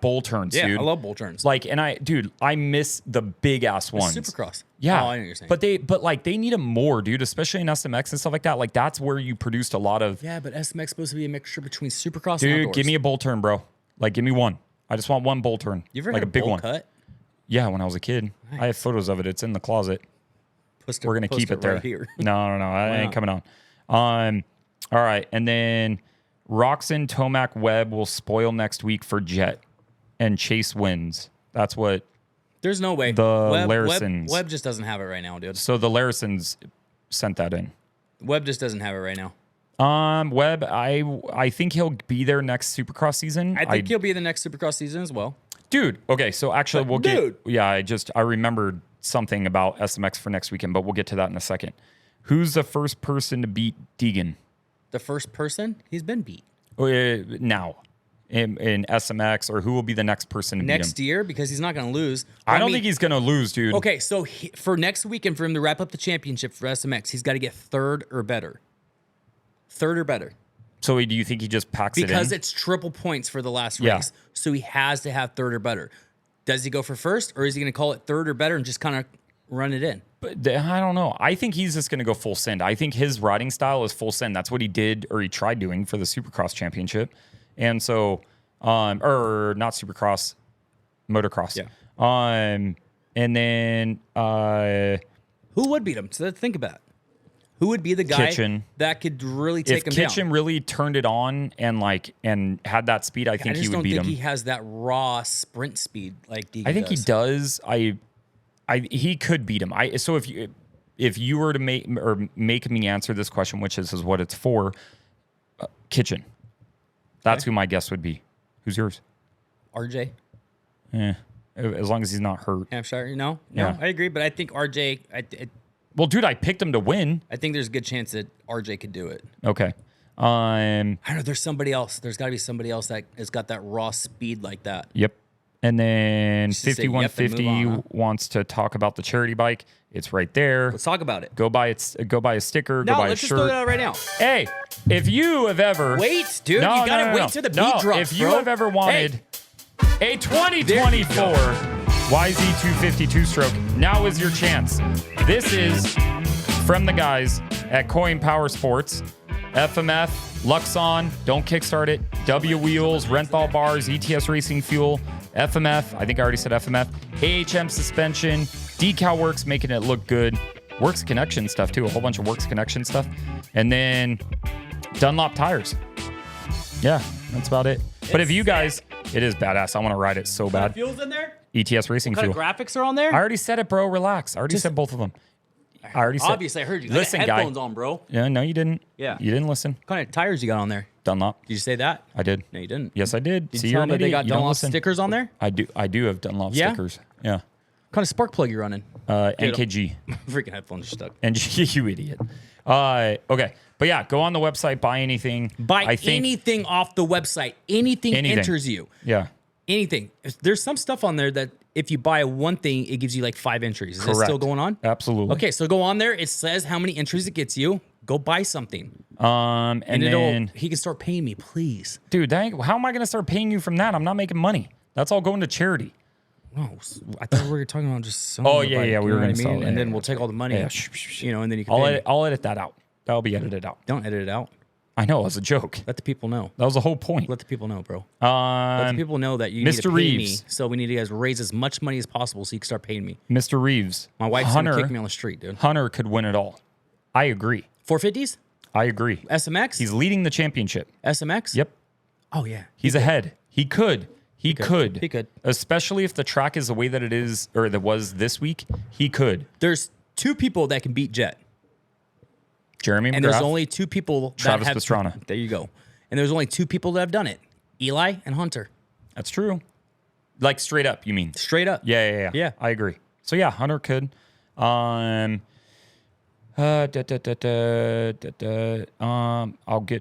bowl turns, Yeah, dude. I love bowl turns. Like, and I miss the big ass ones. Supercross. Yeah. Oh, I know what you're saying. But like they need them more, dude, especially in SMX and stuff like that. Like that's where you produced a lot of Yeah, but SMX supposed to be a mixture between Supercross and dude, outdoors. give me a bowl turn, bro. Like give me one. I just want one bowl turn. You ever like had a big bowl one. cut? Yeah, when I was a kid. I have photos of it. It's in the closet. We're gonna keep it there. Right here. No, I ain't not? coming on. All right, and then Roxon Tomac Webb will spoil next week for Jet, and Chase wins. That's what. There's no way. The Webb Larisons. just doesn't have it right now, dude. So the Larisons sent that in. Webb just doesn't have it right now. Webb, I think he'll be there next Supercross season. I think he'll be in the next Supercross season as well. Dude, okay, so actually we'll dude. get. Yeah, I remembered something about SMX for next weekend, but we'll get to that in a second. Who's the first person to beat Deegan? The first person, he's been beat. Now in SMX, or who will be the next person to beat him? Next year, because he's not going to lose. I don't think he's going to lose, dude. Okay, so for next weekend, for him to wrap up the championship for SMX, he's got to get third or better. Third or better. So do you think he just packs it in? Because it's triple points for the last race. So he has to have third or better. Does he go for first, or is he going to call it third or better and just kind of run it in? But I don't know. I think he's just going to go full send. I think his riding style is full send. That's what he did, or he tried doing for the Supercross championship. And so, or not Supercross, motocross. Yeah. And then, Who would beat him? So let's think about it. Who would be the guy Kitchen. that could really take if him Kitchen down? really turned it on and had that speed, I think he would beat him. I just don't think he has that raw sprint speed like Deegan I think he does. He could beat him. So if you were to make me answer this question, which is what it's for, Kitchen. That's who my guess would be. Who's yours? RJ. Yeah, as long as he's not hurt. Hampshire. No, Yeah. I agree, but I think RJ. Well, dude, I picked him to win. I think there's a good chance that RJ could do it. Okay. I don't know. There's somebody else. There's got to be somebody else that has got that raw speed like that. Yep. And then Just to say yep and 5150 move on, huh? wants to talk about the charity bike. It's right there. Let's talk about it. Go buy a sticker. No, go buy let's a just throw it shirt. out right now. Hey, if you have ever Wait, dude. No, you gotta no, no, wait no. till the No, beat drops. if you bro. have ever wanted Hey, a 2024 YZ250 two-stroke, now is your chance. This is from the guys at Coin Power Sports, FMF, Luxon, don't kickstart it, W Wheels, Renthal Bars, ETS Racing Fuel, FMF, I think I already said FMF, AHM Suspension, Decal Works, making it look good, Works Connection stuff too, a whole bunch of Works Connection stuff, and then Dunlop Tires. Yeah, that's about it. But if you guys, it is badass. I want to ride it so bad. Fuel's in there? ETS Racing What Fuel. kind of graphics are on there? I already said it, bro. Relax. I already said both of them. I already said. Obviously, I heard you. Listen, I got guy. headphones on, bro. Yeah, no, you didn't. Yeah. You didn't listen. What kind of tires you got on there? Dunlop. Did you say that? I did. No, you didn't. Yes, I did. Did See, you you're tell an them that they idiot. got You don't Dunlop listen. stickers on there? I do have Dunlop Yeah? stickers. Yeah. What kind of spark plug you running? NKG. Freaking headphones are stuck. And you idiot. Okay. But yeah, go on the website, buy anything. Buy anything off the website. Anything enters you. Yeah. Anything. There's some stuff on there that if you buy one thing, it gives you like 5 entries. Is that still going on? Absolutely. Okay, so go on there. It says how many entries it gets you. Go buy something. And then he can start paying me, please. dude, how am I going to start paying you from that? I'm not making money. That's all going to charity. No, I thought we were talking about just selling. Oh, the yeah, bike, yeah, we you were know gonna what I mean? sell it. And then Yeah, we'll take all the money. Yeah, and then you can. I'll edit that out. That'll be edited out. Don't edit it out. I know, it was a joke. Let the people know. That was the whole point. Let the people know, bro. Let the people know that you need Mr. to pay Reeves. me. So we need to guys raise as much money as possible so you can start paying me. Mr. Reeves. My wife's gonna kick me on the street, dude. Hunter could win it all. I agree. 450s? I agree. SMX? He's leading the championship. SMX? Yep. Oh yeah. He's ahead. He could. He could. He could. Especially if the track is the way that it is or that was this week. He could. There's 2 people that can beat Jet. Jeremy McGrath. And there's only 2 people that Travis have Pastrana. There you go. And there's only 2 people that have done it. Eli and Hunter. That's true. Like straight up, you mean? Straight up. Yeah. I agree. So yeah, Hunter could. I'll get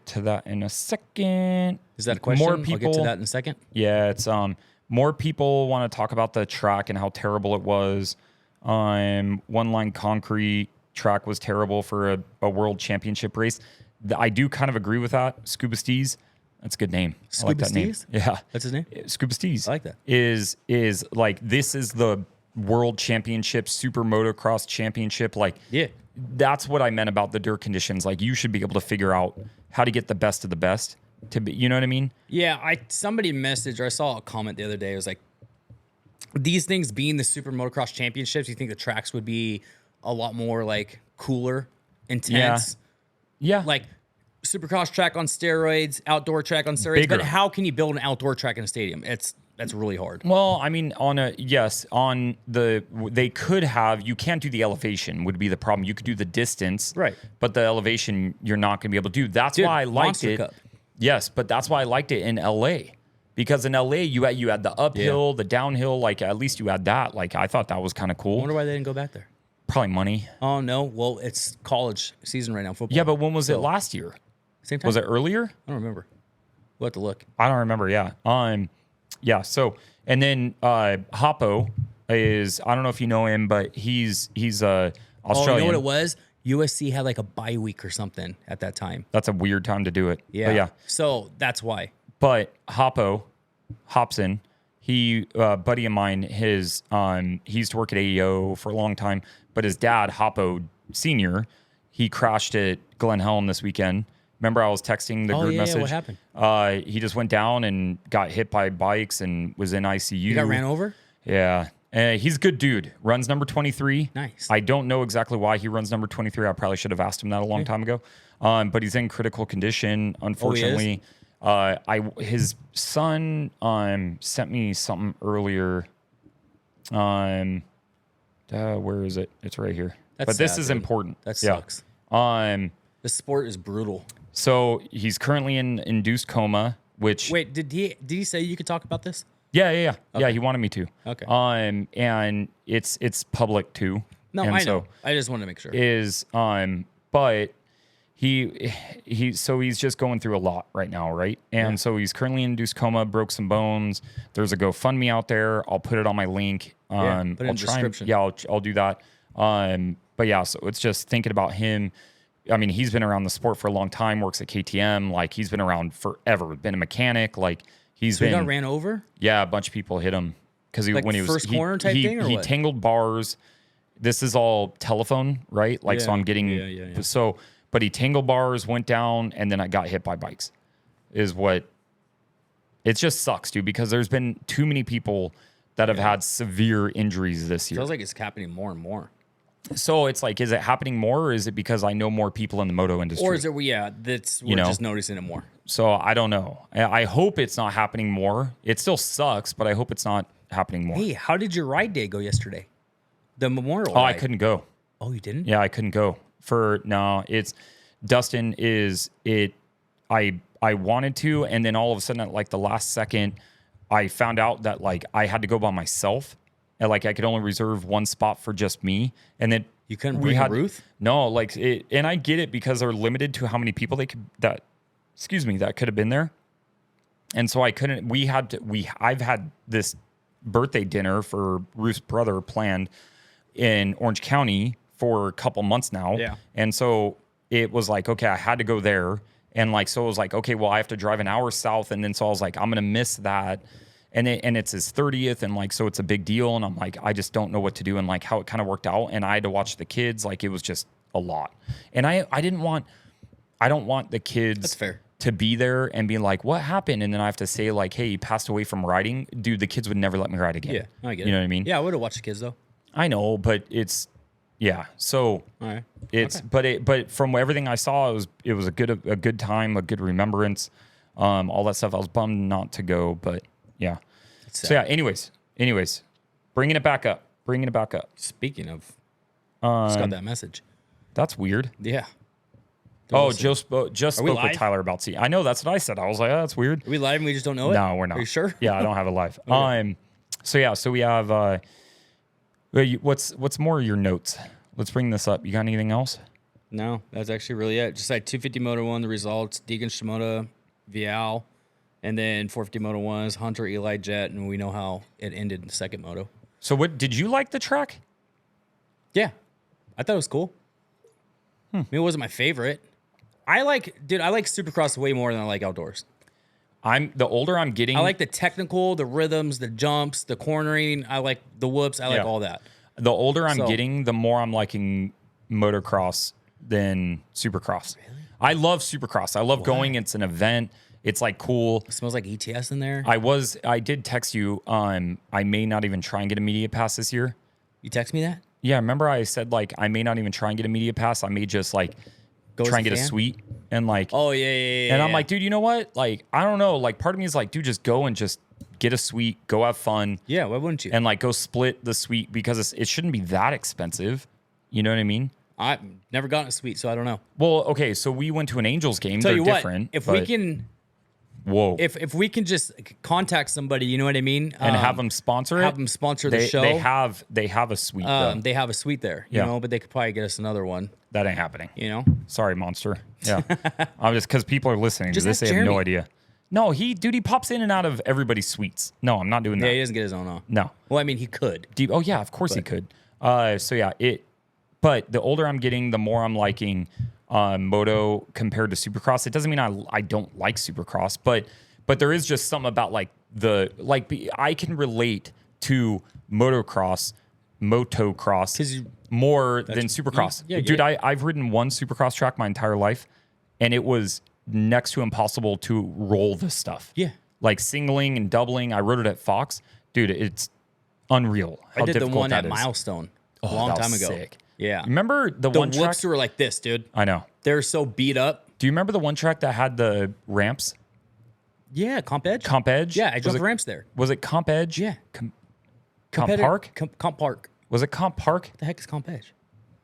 to that in a second. Is that a question? More people, I'll get to that in a second. Yeah, it's more people want to talk about the track and how terrible it was. One Line Concrete track was terrible for a world championship race. I do kind of agree with that. Scuba Steez, that's a good name. I like Scuba that name. Steez? Yeah, That's his name? Scuba Steez. I like that. Is like this is the world championship, super motocross championship. Like Yeah. that's what I meant about the dirt conditions. Like you should be able to figure out how to get the best of the best to be, you know what I mean? Yeah, somebody messaged or I saw a comment the other day. It was like, these things being the super motocross championships, you think the tracks would be a lot more like cooler, intense? Yeah. Like supercross track on steroids, outdoor track on steroids. Bigger. But how can you build an outdoor track in a stadium? That's really hard. Well, I mean, they could have, you can't do the elevation would be the problem. You could do the distance. Right. But the elevation, you're not going to be able to do. That's Dude, why I liked Monster it. Cup. Yes, but that's why I liked it in LA. Because in LA, you had the uphill, the downhill, like at least you had that. Like I thought that was kind of I cool. wonder why they didn't go back there. Probably money. Oh, no. Well, it's college season right now, football. Yeah, but when was it last year? Same time? Was it earlier? I don't remember. We'll have to look. I don't remember. Yeah. Yeah. So, and then Hoppo is, I don't know if you know him, but he's Australian. Oh, you know what it was? USC had like a bye week or something at that time. That's a weird time to do it. Yeah. But yeah. So that's why. But Hopson, he buddy of mine, he used to work at AEO for a long time, but his dad, Hoppo Senior, he crashed at Glen Helen this weekend. Remember I was texting the group message? What happened? He just went down and got hit by bikes and was in ICU. You got ran over? Yeah. He's a good dude. Runs number 23. Nice. I don't know exactly why he runs number 23. I probably should have asked him that a long time ago. But he's in critical condition, unfortunately. His son sent me something earlier. Where is it? It's right here. That's this sad, is dude. important. That sucks. The sport is brutal. So he's currently in induced coma, which Wait, did he say you could talk about this? Yeah. Yeah, he wanted me to. Okay. And it's public too. No, and I know. I just wanted to make sure. But he's just going through a lot right now, right? And so he's currently in induced coma, broke some bones. There's a GoFundMe out there. I'll put it on my link. Put it in the description. I'll do that. But yeah, so it's just thinking about him. I mean, he's been around the sport for a long time, works at KTM. Like he's been around forever, been a mechanic. Like he got ran over? Yeah, a bunch of people hit him because Like when he was first corner type thing or he what? tangled bars this is all telephone, right? Like, so I'm getting, so, but he tangle bars, went down, and then I got hit by bikes is what, it just sucks, dude, because there's been too many people that have had severe injuries this year. Feels like it's happening more and more. So it's like, is it happening more, or is it because I know more people in the moto industry? Or is it, we're just noticing it more. So I don't know. I hope it's not happening more. It still sucks, but I hope it's not happening more. Hey, how did your ride day go yesterday? The Memorial Oh, ride. I couldn't go. Oh, you didn't? Yeah, I couldn't go. It's Dustin is it. I wanted to, and then all of a sudden, at like the last second, I found out that like I had to go by myself, and like I could only reserve one spot for just me, and then You couldn't bring Ruth? No, like it, and I get it because they're limited to how many people that could have been there, and so I couldn't. I've had this birthday dinner for Ruth's brother planned in Orange County for a couple months now. Yeah. And so it was like, okay, I had to go there. And like, so it was like, okay, well, I have to drive an hour south. And then so I was like, I'm going to miss that. And it's his 30th. And like, so it's a big deal. And I'm like, I just don't know what to do. And like how it kind of worked out. And I had to watch the kids. Like it was just a lot. And I don't want the kids That's fair. to be there and be like, what happened? And then I have to say like, hey, he passed away from riding. Dude, the kids would never let me ride again. Yeah, I get it. You know what I mean? Yeah, I would have watched the kids though. I know, but it's, yeah. So All right. it's, but from everything I saw, it was a good time, a good remembrance, all that stuff. I was bummed not to go, but yeah. So yeah, anyways, bringing it back up. Speaking of, just got that message. That's weird. Yeah. Oh, just spoke with live? Tyler about C. I know, that's what I said. I was like, oh, that's weird. Are we live and we just don't know it? No, we're not. Are you sure? Yeah, I don't have it live. Okay. So we have, what's more of your notes? Let's bring this up. You got anything else? No, that's actually really it. Just like 250 Moto 1, the results, Deegan Shimoda, Vial, and then 450 Moto 1s, Hunter, Eli, Jet, and we know how it ended in the second moto. So what, did you like the track? Yeah. I thought it was cool. I mean, it wasn't my favorite. I like Supercross way more than I like outdoors. The older I'm getting. I like the technical, the rhythms, the jumps, the cornering. I like the whoops. I like all that. The older I'm getting, the more I'm liking motocross than Supercross. Really? I love Supercross. I love going. It's an event. It's like cool. It smells like ETS in there. I did text you. I may not even try and get a media pass this year. You text me that? Yeah, remember I said like I may not even try and get a media pass. I may just like try and get a suite and like. Oh yeah. And I'm like, dude, you know what? Like, I don't know. Like, part of me is like, dude, just go and just get a suite, go have fun. Yeah, why wouldn't you? And like go split the suite because it shouldn't be that expensive. You know what I mean? I've never gotten a suite, so I don't know. Well, okay, so we went to an Angels game. Tell They're you what, different. if we can. Whoa. If we can just contact somebody, you know what I mean? And have them sponsor it. Have them sponsor the show. They have a suite. They have a suite there, you know, but they could probably get us another one. That ain't happening. You know? Sorry, Monster. Yeah. I'm just because people are listening to this, they have Jeremy. no idea. No, he pops in and out of everybody's suites. No, I'm not doing that. Yeah, he doesn't get his own on. No. Well, I mean, he could. Oh yeah, of course he could. So yeah, but the older I'm getting, the more I'm liking Moto compared to Supercross. It doesn't mean I don't like Supercross, but there is just something about like I can relate to motocross more than Supercross. Yeah, dude, I've ridden one Supercross track my entire life, and it was next to impossible to roll this stuff. Yeah. Like singling and doubling. I rode it at Fox. Dude, it's unreal how I did the difficult one that at is. Milestone a Oh, long that time was ago. sick. Yeah. Remember the one track? whoops were like this, dude. I know. They're so beat up. Do you remember the one track that had the ramps? Yeah, Comp Edge. Comp Edge? Yeah, I jumped the ramps there. Was it Comp Edge? Yeah. Comp Park? Comp Park. Was it Comp Park? What the heck is Comp Edge?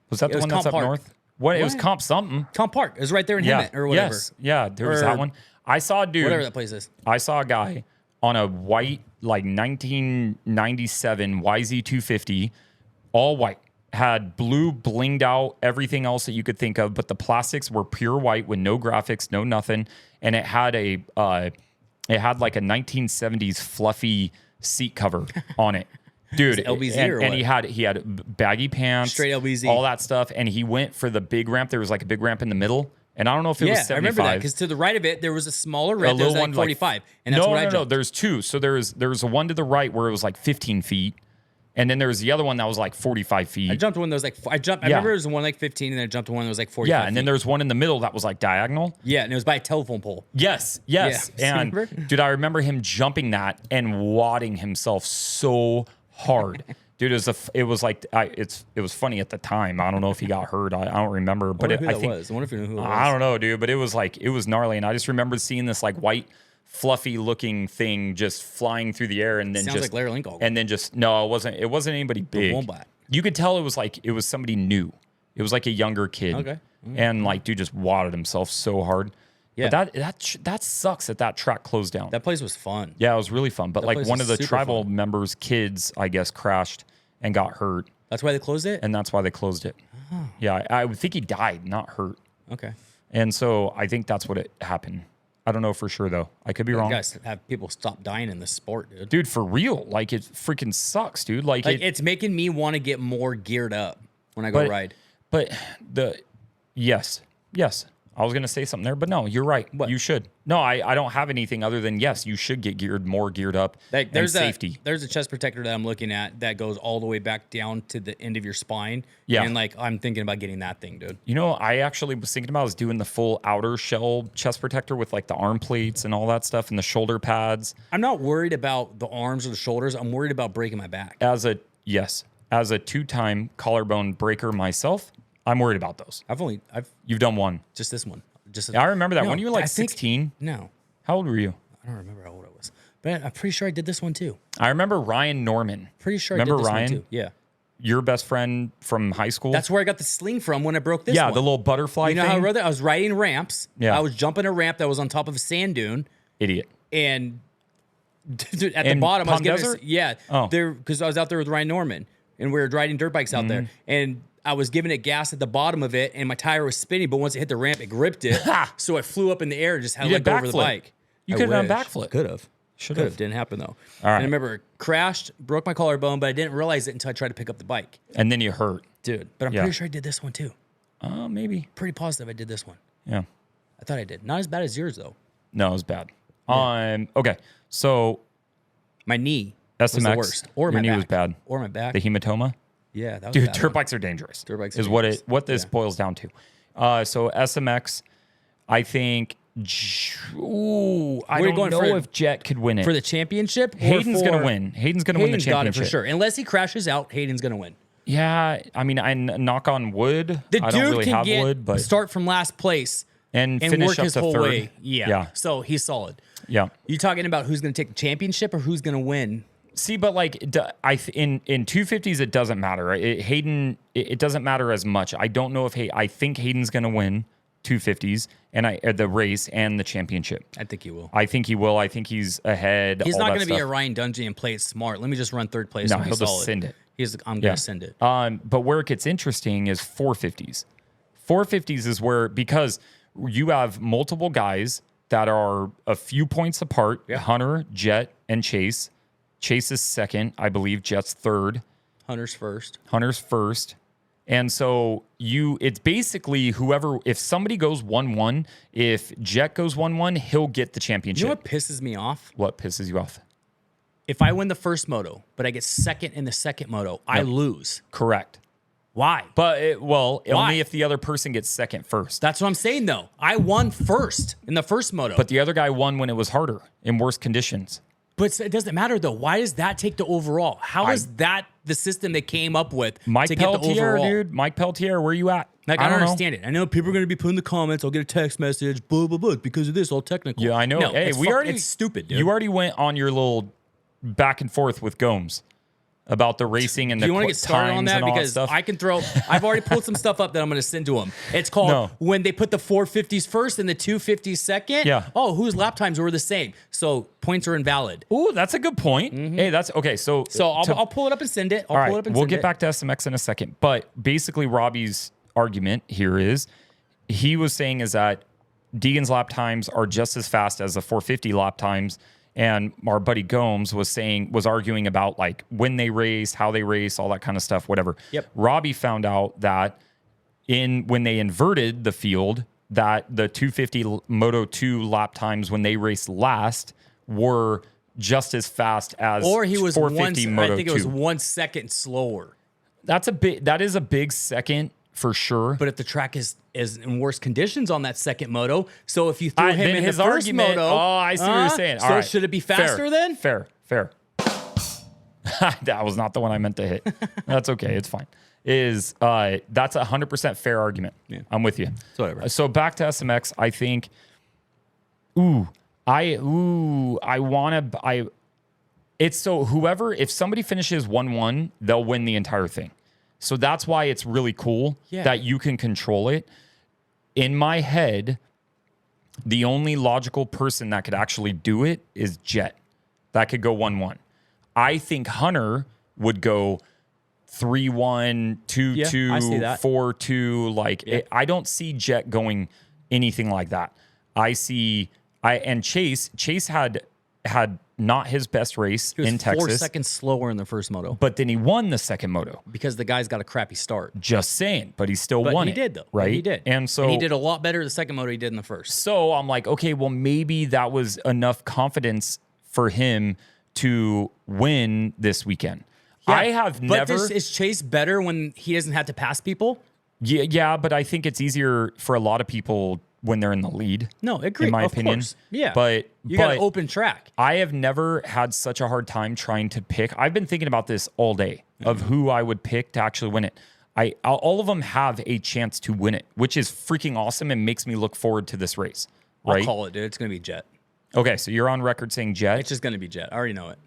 Was that the was one that's Comp up Park. north? It was Comp something. Comp Park. It was right there in Hemet or whatever. Yes. Yeah, there was Or that one. I saw a dude. Whatever that place is. I saw a guy on a white, like 1997 YZ250, all white. Had blue blinged out, everything else that you could think of, but the plastics were pure white with no graphics, no nothing. And it had like a 1970s fluffy seat cover on it. Dude, LBZ and, or and what? he had baggy pants, Straight LBZ. all that stuff, and he went for the big ramp. There was like a big ramp in the middle, and I don't know if it was 75. I remember that because to the right of it there was a smaller ramp. There was like 45, and that's no, what I no, jumped. there's two. So there was a one to the right where it was like 15 feet, And then there was the other one that was like 45 feet. I jumped one that was like, I remember it was one like 15, and then I jumped one that was like 45 Yeah, and then feet. there's one in the middle that was like diagonal. Yeah, and it was by a telephone pole. Yes. Yeah. And dude, I remember him jumping that and wadding himself so hard. Dude, it was funny at the time. I don't know if he got hurt. I don't remember, but I wonder if you knew who it was. I don't know, dude, but it was gnarly, and I just remember seeing this like white, fluffy looking thing just flying through the air, and then Sounds like Larry Lincoln. and then just no, it wasn't anybody big. Wombat. You could tell it was somebody new. It was like a younger kid. Okay. And like, dude just wadded himself so hard. Yeah. But that sucks that track closed down. That place was fun. Yeah, it was really fun. But like place one was of the super tribal fun. members' kids, I guess, crashed and got hurt, That's why they closed it? and that's why they closed it. Oh. Yeah, I would think he died, not hurt. Okay. And so I think that's what it happened. I don't know for sure though. I could be wrong. You guys have people stop dying in this sport, dude. Dude, for real. Like it freaking sucks, dude. Like It's making me want to get more geared up when I go ride. But yes. I was gonna say something there, but no, you're right. What? You should. No, I don't have anything other than yes, you should get more geared up. Like, and safety. There's a chest protector that I'm looking at that goes all the way back down to the end of your spine. Yeah. And like I'm thinking about getting that thing, dude. You know, I actually was thinking about doing the full outer shell chest protector with like the arm plates and all that stuff and the shoulder pads. I'm not worried about the arms or the shoulders. I'm worried about breaking my back. As a 2-time collarbone breaker myself, I'm worried about those. You've done one. Just this one. I remember that No, when you were like I think- 16. No, How old were you? I don't remember how old I was, but I'm pretty sure I did this one too. I remember Ryan Norman. Pretty sure Remember I did this Ryan? one too. Yeah. Your best friend from high school? That's where I got the sling from when I broke this yeah, one. the little butterfly You know thing. how I rode that? I was riding ramps. Yeah. I was jumping a ramp that was on top of a sand dune, Idiot. and dude, at the In bottom, I was Palm giving Desert? yeah, Oh. there because I was out there with Ryan Norman, and we were riding dirt bikes out there, and I was giving it gas at the bottom of it, and my tire was spinning, but once it hit the ramp, it gripped it, so it flew up in the air and just had to You let did go over the backflip. bike. You I could have done wish. backflip. Could have. Should Could have. have. Didn't happen though. right. And I remember it crashed, broke my collarbone, but I didn't realize it until I tried to pick up the bike, And then you hurt. dude. But I'm Yeah. pretty sure I did this one too. Maybe. Pretty positive I did this one. Yeah. I thought I did. Not as bad as yours though. No, it was bad. Okay. So My knee was the SMX, worst, or your my knee back. was bad. Or my back. The hematoma. Yeah, that was Dude, bad dirt one. bikes are dangerous. Dirt bikes are is dangerous. what this Yeah. boils down to. So SMX, I think. I Where you don't going know for- if Jet could win it. For the championship, or Hayden's for- gonna win. Hayden's gonna win the Hayden's got it championship for sure. Unless he crashes out, Hayden's gonna win. Yeah, I mean, I knock on wood. The I dude don't really can have get wood, but start from last place and and finish work up his to whole third. way. Yeah. So he's solid. Yeah. You talking about who's gonna take the championship or who's gonna win? See, but like in 250s, it doesn't matter. It doesn't matter as much. I don't know if I think Hayden's gonna win 250s and the race and the championship. I think he will. I think he will. I think he's ahead. He's all not that going to be a stuff. Ryan Dungey and play it smart. Let me just run third place. No, and be he'll just solid. send it. I'm going to send it. But where it gets interesting is 450s. 450s is where, because you have multiple guys that are a few points apart. Yeah. Hunter, Jet, and Chase. Chase is second, I believe. Jet's third. Hunter's first. Hunter's first. And so it's basically whoever, if somebody goes 1-1, if Jet goes 1-1, he'll get the championship. You know what pisses me off? What pisses you off? If I win the first moto, but I get second in the second moto, I lose. Correct. Why? But Why? only if the other person gets second first. That's what I'm saying, though. I won first in the first moto. But the other guy won when it was harder in worse conditions. But it doesn't matter, though. Why does that take the overall? How is that the system they came up with Mike to get the Peltier, overall? dude. Mike Peltier, where you at? Like, I don't know. understand it. I know people are going to be putting in the comments. I'll get a text message, blah, blah, blah, because of this, all technical. Yeah, I know. No, Hey, it's stupid, dude. You already went on your little back and forth with Gomes about the racing and Do the you want to get started on that? and all Because stuff. I can throw, I've already pulled some stuff up that I'm going to send to him. It's called when they put the 450s first and the 250s second. Yeah. Oh, whose lap times were the same? So points are invalid. Ooh, that's a good point. Hey, that's okay. So I'll pull it up and send it. all right, we'll get back to SMX in a second. But basically, Robbie's argument here is he was saying is that Deegan's lap times are just as fast as the 450 lap times. And our buddy Gomes was arguing about like when they race, how they race, all that kind of stuff, whatever. Yep. Robbie found out that when they inverted the field, that the 250 Moto 2 lap times when they raced last were just as fast as Or he was 450 Moto I think it was 2. 1 second slower. That is a big second for sure. But if the track is in worse conditions on that second moto, so if you threw him then in his the first argument- moto, I see what you're saying. So All right. should it be faster Fair, then? Fair. That was not the one I meant to hit. That's okay. It's fine. That's 100% fair argument. Yeah. I'm with you. So whatever. So back to SMX, I think. It's so whoever, if somebody finishes 1-1, they'll win the entire thing. So that's why it's really cool that you can control it. In my head, the only logical person that could actually do it is Jet. That could go 1-1. I think Hunter would go 3-1, 2-2, I see that. 4-2. Like I don't see Jet going anything like that. And Chase had not his best race He was in Texas. 4 seconds slower in the first moto But then he won the second moto. because the guy's got a crappy start. Just saying, but he still But won he it. did though. Right? He did. And so he did a lot better the second moto he did in the first. So I'm like, okay, well, maybe that was enough confidence for him to win this weekend. I have never. But is Chase better when he doesn't have to pass people? Yeah, but I think it's easier for a lot of people when they're in the lead. No, agree. In my of opinion. Course. Yeah. But you got an open track. I have never had such a hard time trying to pick. I've been thinking about this all day of who I would pick to actually win it. All of them have a chance to win it, which is freaking awesome and makes me look forward to this race. Right? I'll call it, dude. It's going to be Jet. Okay, so you're on record saying Jet. It's just going to be Jet. I already know it.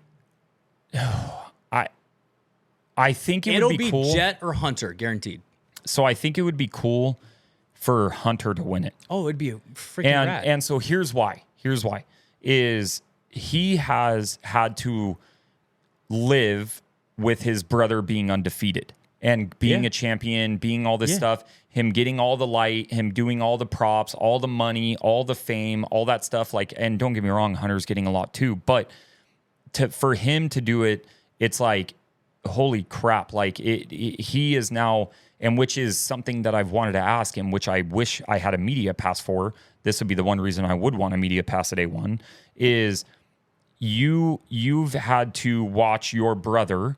I think It'll would be cool. Jet or Hunter, guaranteed. So I think it would be cool for Hunter to win it. Oh, it'd be a freaking rad. And so here's why. Is he has had to live with his brother being undefeated and being a champion, being all this stuff, him getting all the light, him doing all the props, all the money, all the fame, all that stuff. Like, and don't get me wrong, Hunter's getting a lot too, but for him to do it, it's like, holy crap. Like he is now, and which is something that I've wanted to ask him, which I wish I had a media pass for. This would be the one reason I would want a media pass at A1 is you've had to watch your brother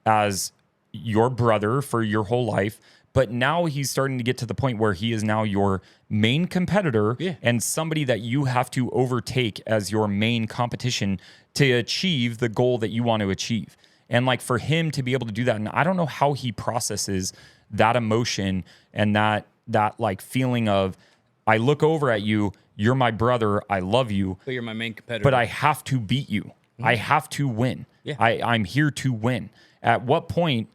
as your brother for your whole life, but now he's starting to get to the point where he is now your main competitor and somebody that you have to overtake as your main competition to achieve the goal that you want to achieve. And like for him to be able to do that, and I don't know how he processes that emotion and that like feeling of, I look over at you, you're my brother, I love you. But you're my main competitor. But I have to beat you. I have to win. Yeah. I'm here to win. At what point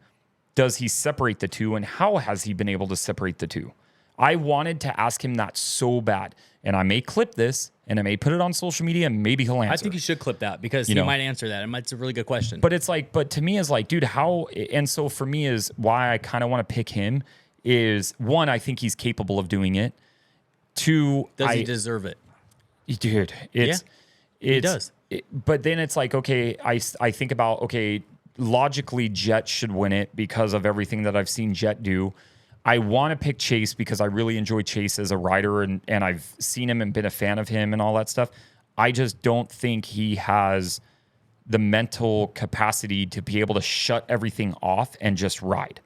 does he separate the two, and how has he been able to separate the two? I wanted to ask him that so bad, and I may clip this, and I may put it on social media, and maybe he'll answer. I think you should clip that because he might answer that. It's a really good question. But it's like, but to me is like, dude, how? And so for me is why I kind of want to pick him is one, I think he's capable of doing it. Two, does he deserve it? Dude, he does. But then it's like, okay, I think about, okay, logically Jet should win it because of everything that I've seen Jet do. I want to pick Chase because I really enjoy Chase as a rider and I've seen him and been a fan of him and all that stuff. I just don't think he has the mental capacity to be able to shut everything off and just ride.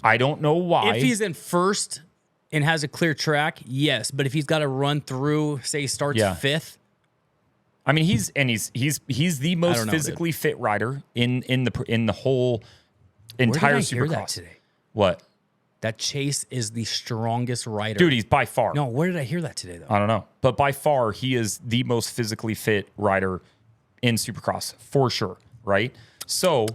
I don't know why. If he's in first and has a clear track, yes. But if he's got to run through, say he starts fifth. I mean, he's the most physically fit rider in the whole entire Where did I hear Supercross. that today? What? That Chase is the strongest rider. Dude, he's by far. No, where did I hear that today, though? I don't know. But by far, he is the most physically fit rider in Supercross, for sure, right? So,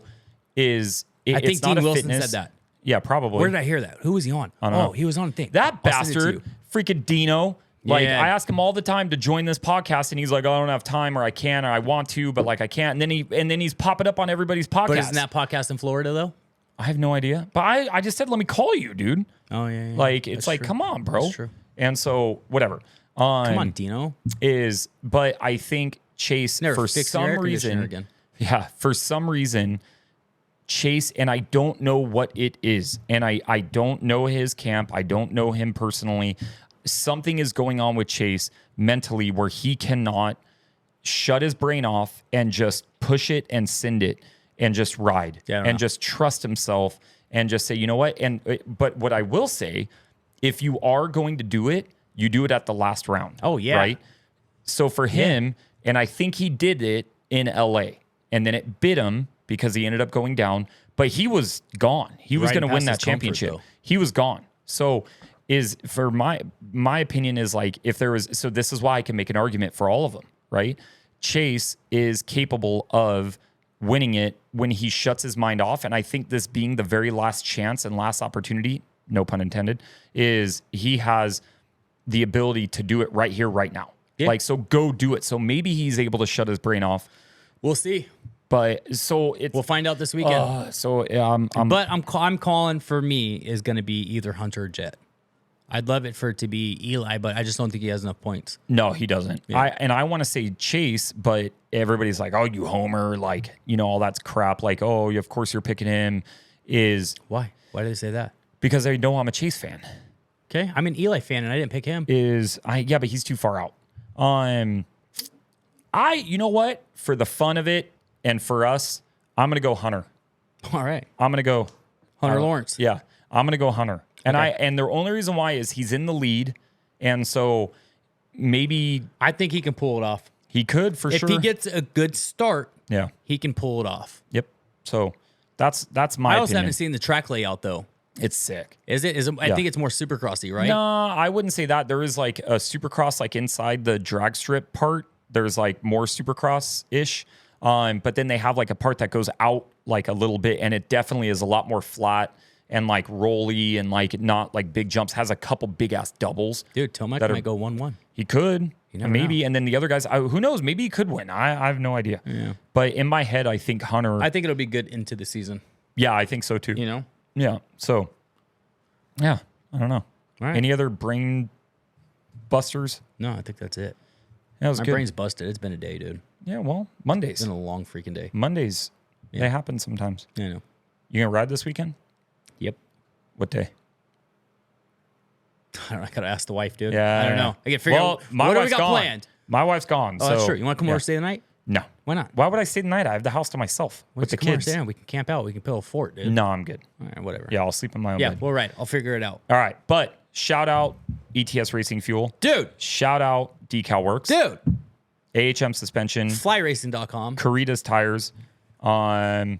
I think Dean Wilson said that. Yeah, probably. Where did I hear that? Who was he on? I don't know. He was on a thing. That I'll send it to bastard, you. freaking Dino. Like, Yeah. I ask him all the time to join this podcast, and he's like, oh, I don't have time, or I can, or I want to, but like I can't. And then he's popping up on everybody's podcast. But isn't that podcast in Florida, though? I have no idea. But I just said, let me call you, dude. Oh, yeah. Like, it's like, come on, bro. That's true. And so, whatever. Come on, Dino. But I think Chase, Never for fix your some air conditioner reason, again. yeah, for some reason, Chase, and I don't know what it is. And I don't know his camp. I don't know him personally. Something is going on with Chase mentally where he cannot shut his brain off and just push it and send it and just ride and just trust himself and just say, you know what? But what I will say, if you are going to do it, you do it at the last round. Oh, yeah. Right? So for him, and I think he did it in LA, and then it bit him because he ended up going down, but he was gone. He was going to win that championship. He was gone. So for my opinion is like, if there was, so this is why I can make an argument for all of them, right? Chase is capable of winning it when he shuts his mind off. And I think this being the very last chance and last opportunity, no pun intended, is he has the ability to do it right here, right now. Yeah. Like, so go do it. So maybe he's able to shut his brain off. We'll see. But so we'll find out this weekend. But I'm calling for me is going to be either Hunter or Jet. I'd love it for it to be Eli, but I just don't think he has enough points. No, he doesn't. Yeah. I want to say Chase, but everybody's like, oh, you homer, like, you know, all that's crap. Like, oh, of course you're picking him. Why? Why do they say that? Because I know I'm a Chase fan. Okay, I'm an Eli fan, and I didn't pick him. But he's too far out. You know what? For the fun of it and for us, I'm gonna go Hunter. All right, I'm gonna go Hunter Lawrence. Yeah, I'm gonna go Hunter. And the only reason why is he's in the lead, and so maybe I think he can pull it off. He could for sure. If he gets a good start, he can pull it off. Yep. So that's my. I also haven't seen the track layout though. It's sick. Is it? I think it's more Supercrossy, right? No, I wouldn't say that. There is like a Supercross, like inside the drag strip part. There's like more Supercross-ish. But then they have like a part that goes out like a little bit, and it definitely is a lot more flat and like rolly and like not like big jumps. Has a couple big ass doubles. Dude, Tomac might go 1-1. He could. Maybe. Know. And then the other guys, who knows? Maybe he could win. I have no idea. Yeah. But in my head, I think Hunter. I think it'll be good into the season. Yeah, I think so too. You know? Yeah. So, yeah, I don't know. All right. Any other brain busters? No, I think that's it. My brain's busted. It's been a day, dude. Yeah, well, Mondays. It's been a long freaking day. Mondays, they happen sometimes. Yeah, I know. You gonna ride this weekend? Yep. What day? I don't know. I gotta ask the wife, dude. Yeah, I don't know. I gotta figure out what do we got planned. My wife's gone. Oh, that's true. You want to come over stay the night? No. Why not? Why would I stay the night? I have the house to myself with the kids. We can camp out. We can build a fort, dude. No, I'm good. All right, whatever. Yeah, I'll sleep in my own bed. Well, right. I'll figure it out. All right, but shout out ETS Racing Fuel, dude. Shout out Decal Works, dude. AHM Suspension, FlyRacing.com, Caritas Tires. No,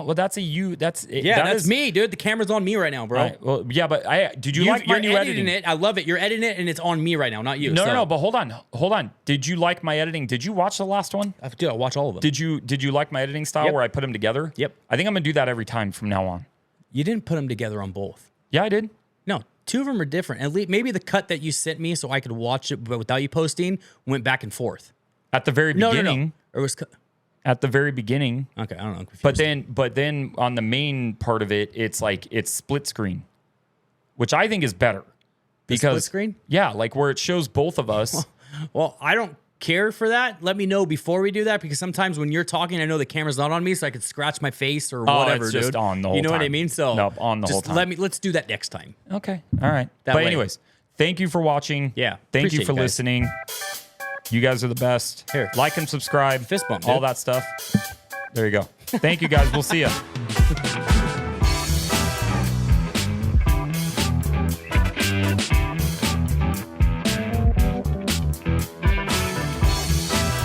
well, that's that's me, dude. The camera's on me right now, bro. Well, yeah, but did you like my new editing? It. I love it. You're editing it, and it's on me right now, not you. No, but hold on. Did you like my editing? Did you watch the last one? Dude, I watch all of them. Did you like my editing style where I put them together? Yep. I think I'm gonna do that every time from now on. You didn't put them together on both. Yeah, I did. No, two of them are different. At least maybe the cut that you sent me so I could watch it, but without you posting, went back and forth. At the very beginning, no. It was. At the very beginning. Okay, I don't know. But then on the main part of it, it's split screen, which I think is better. Split screen? Yeah, like where it shows both of us. Well, I don't care for that. Let me know before we do that, because sometimes when you're talking, I know the camera's not on me, so I could scratch my face or whatever, it's just dude. on the whole time. You know what I mean? So nope, on the whole time. Let's do that next time. Okay. All right. Anyways, thank you for watching. Yeah. Thank you for listening. You guys are the best. Here. Like and subscribe. Fist bump, all dude. that stuff. There you go. Thank you, guys. We'll see you.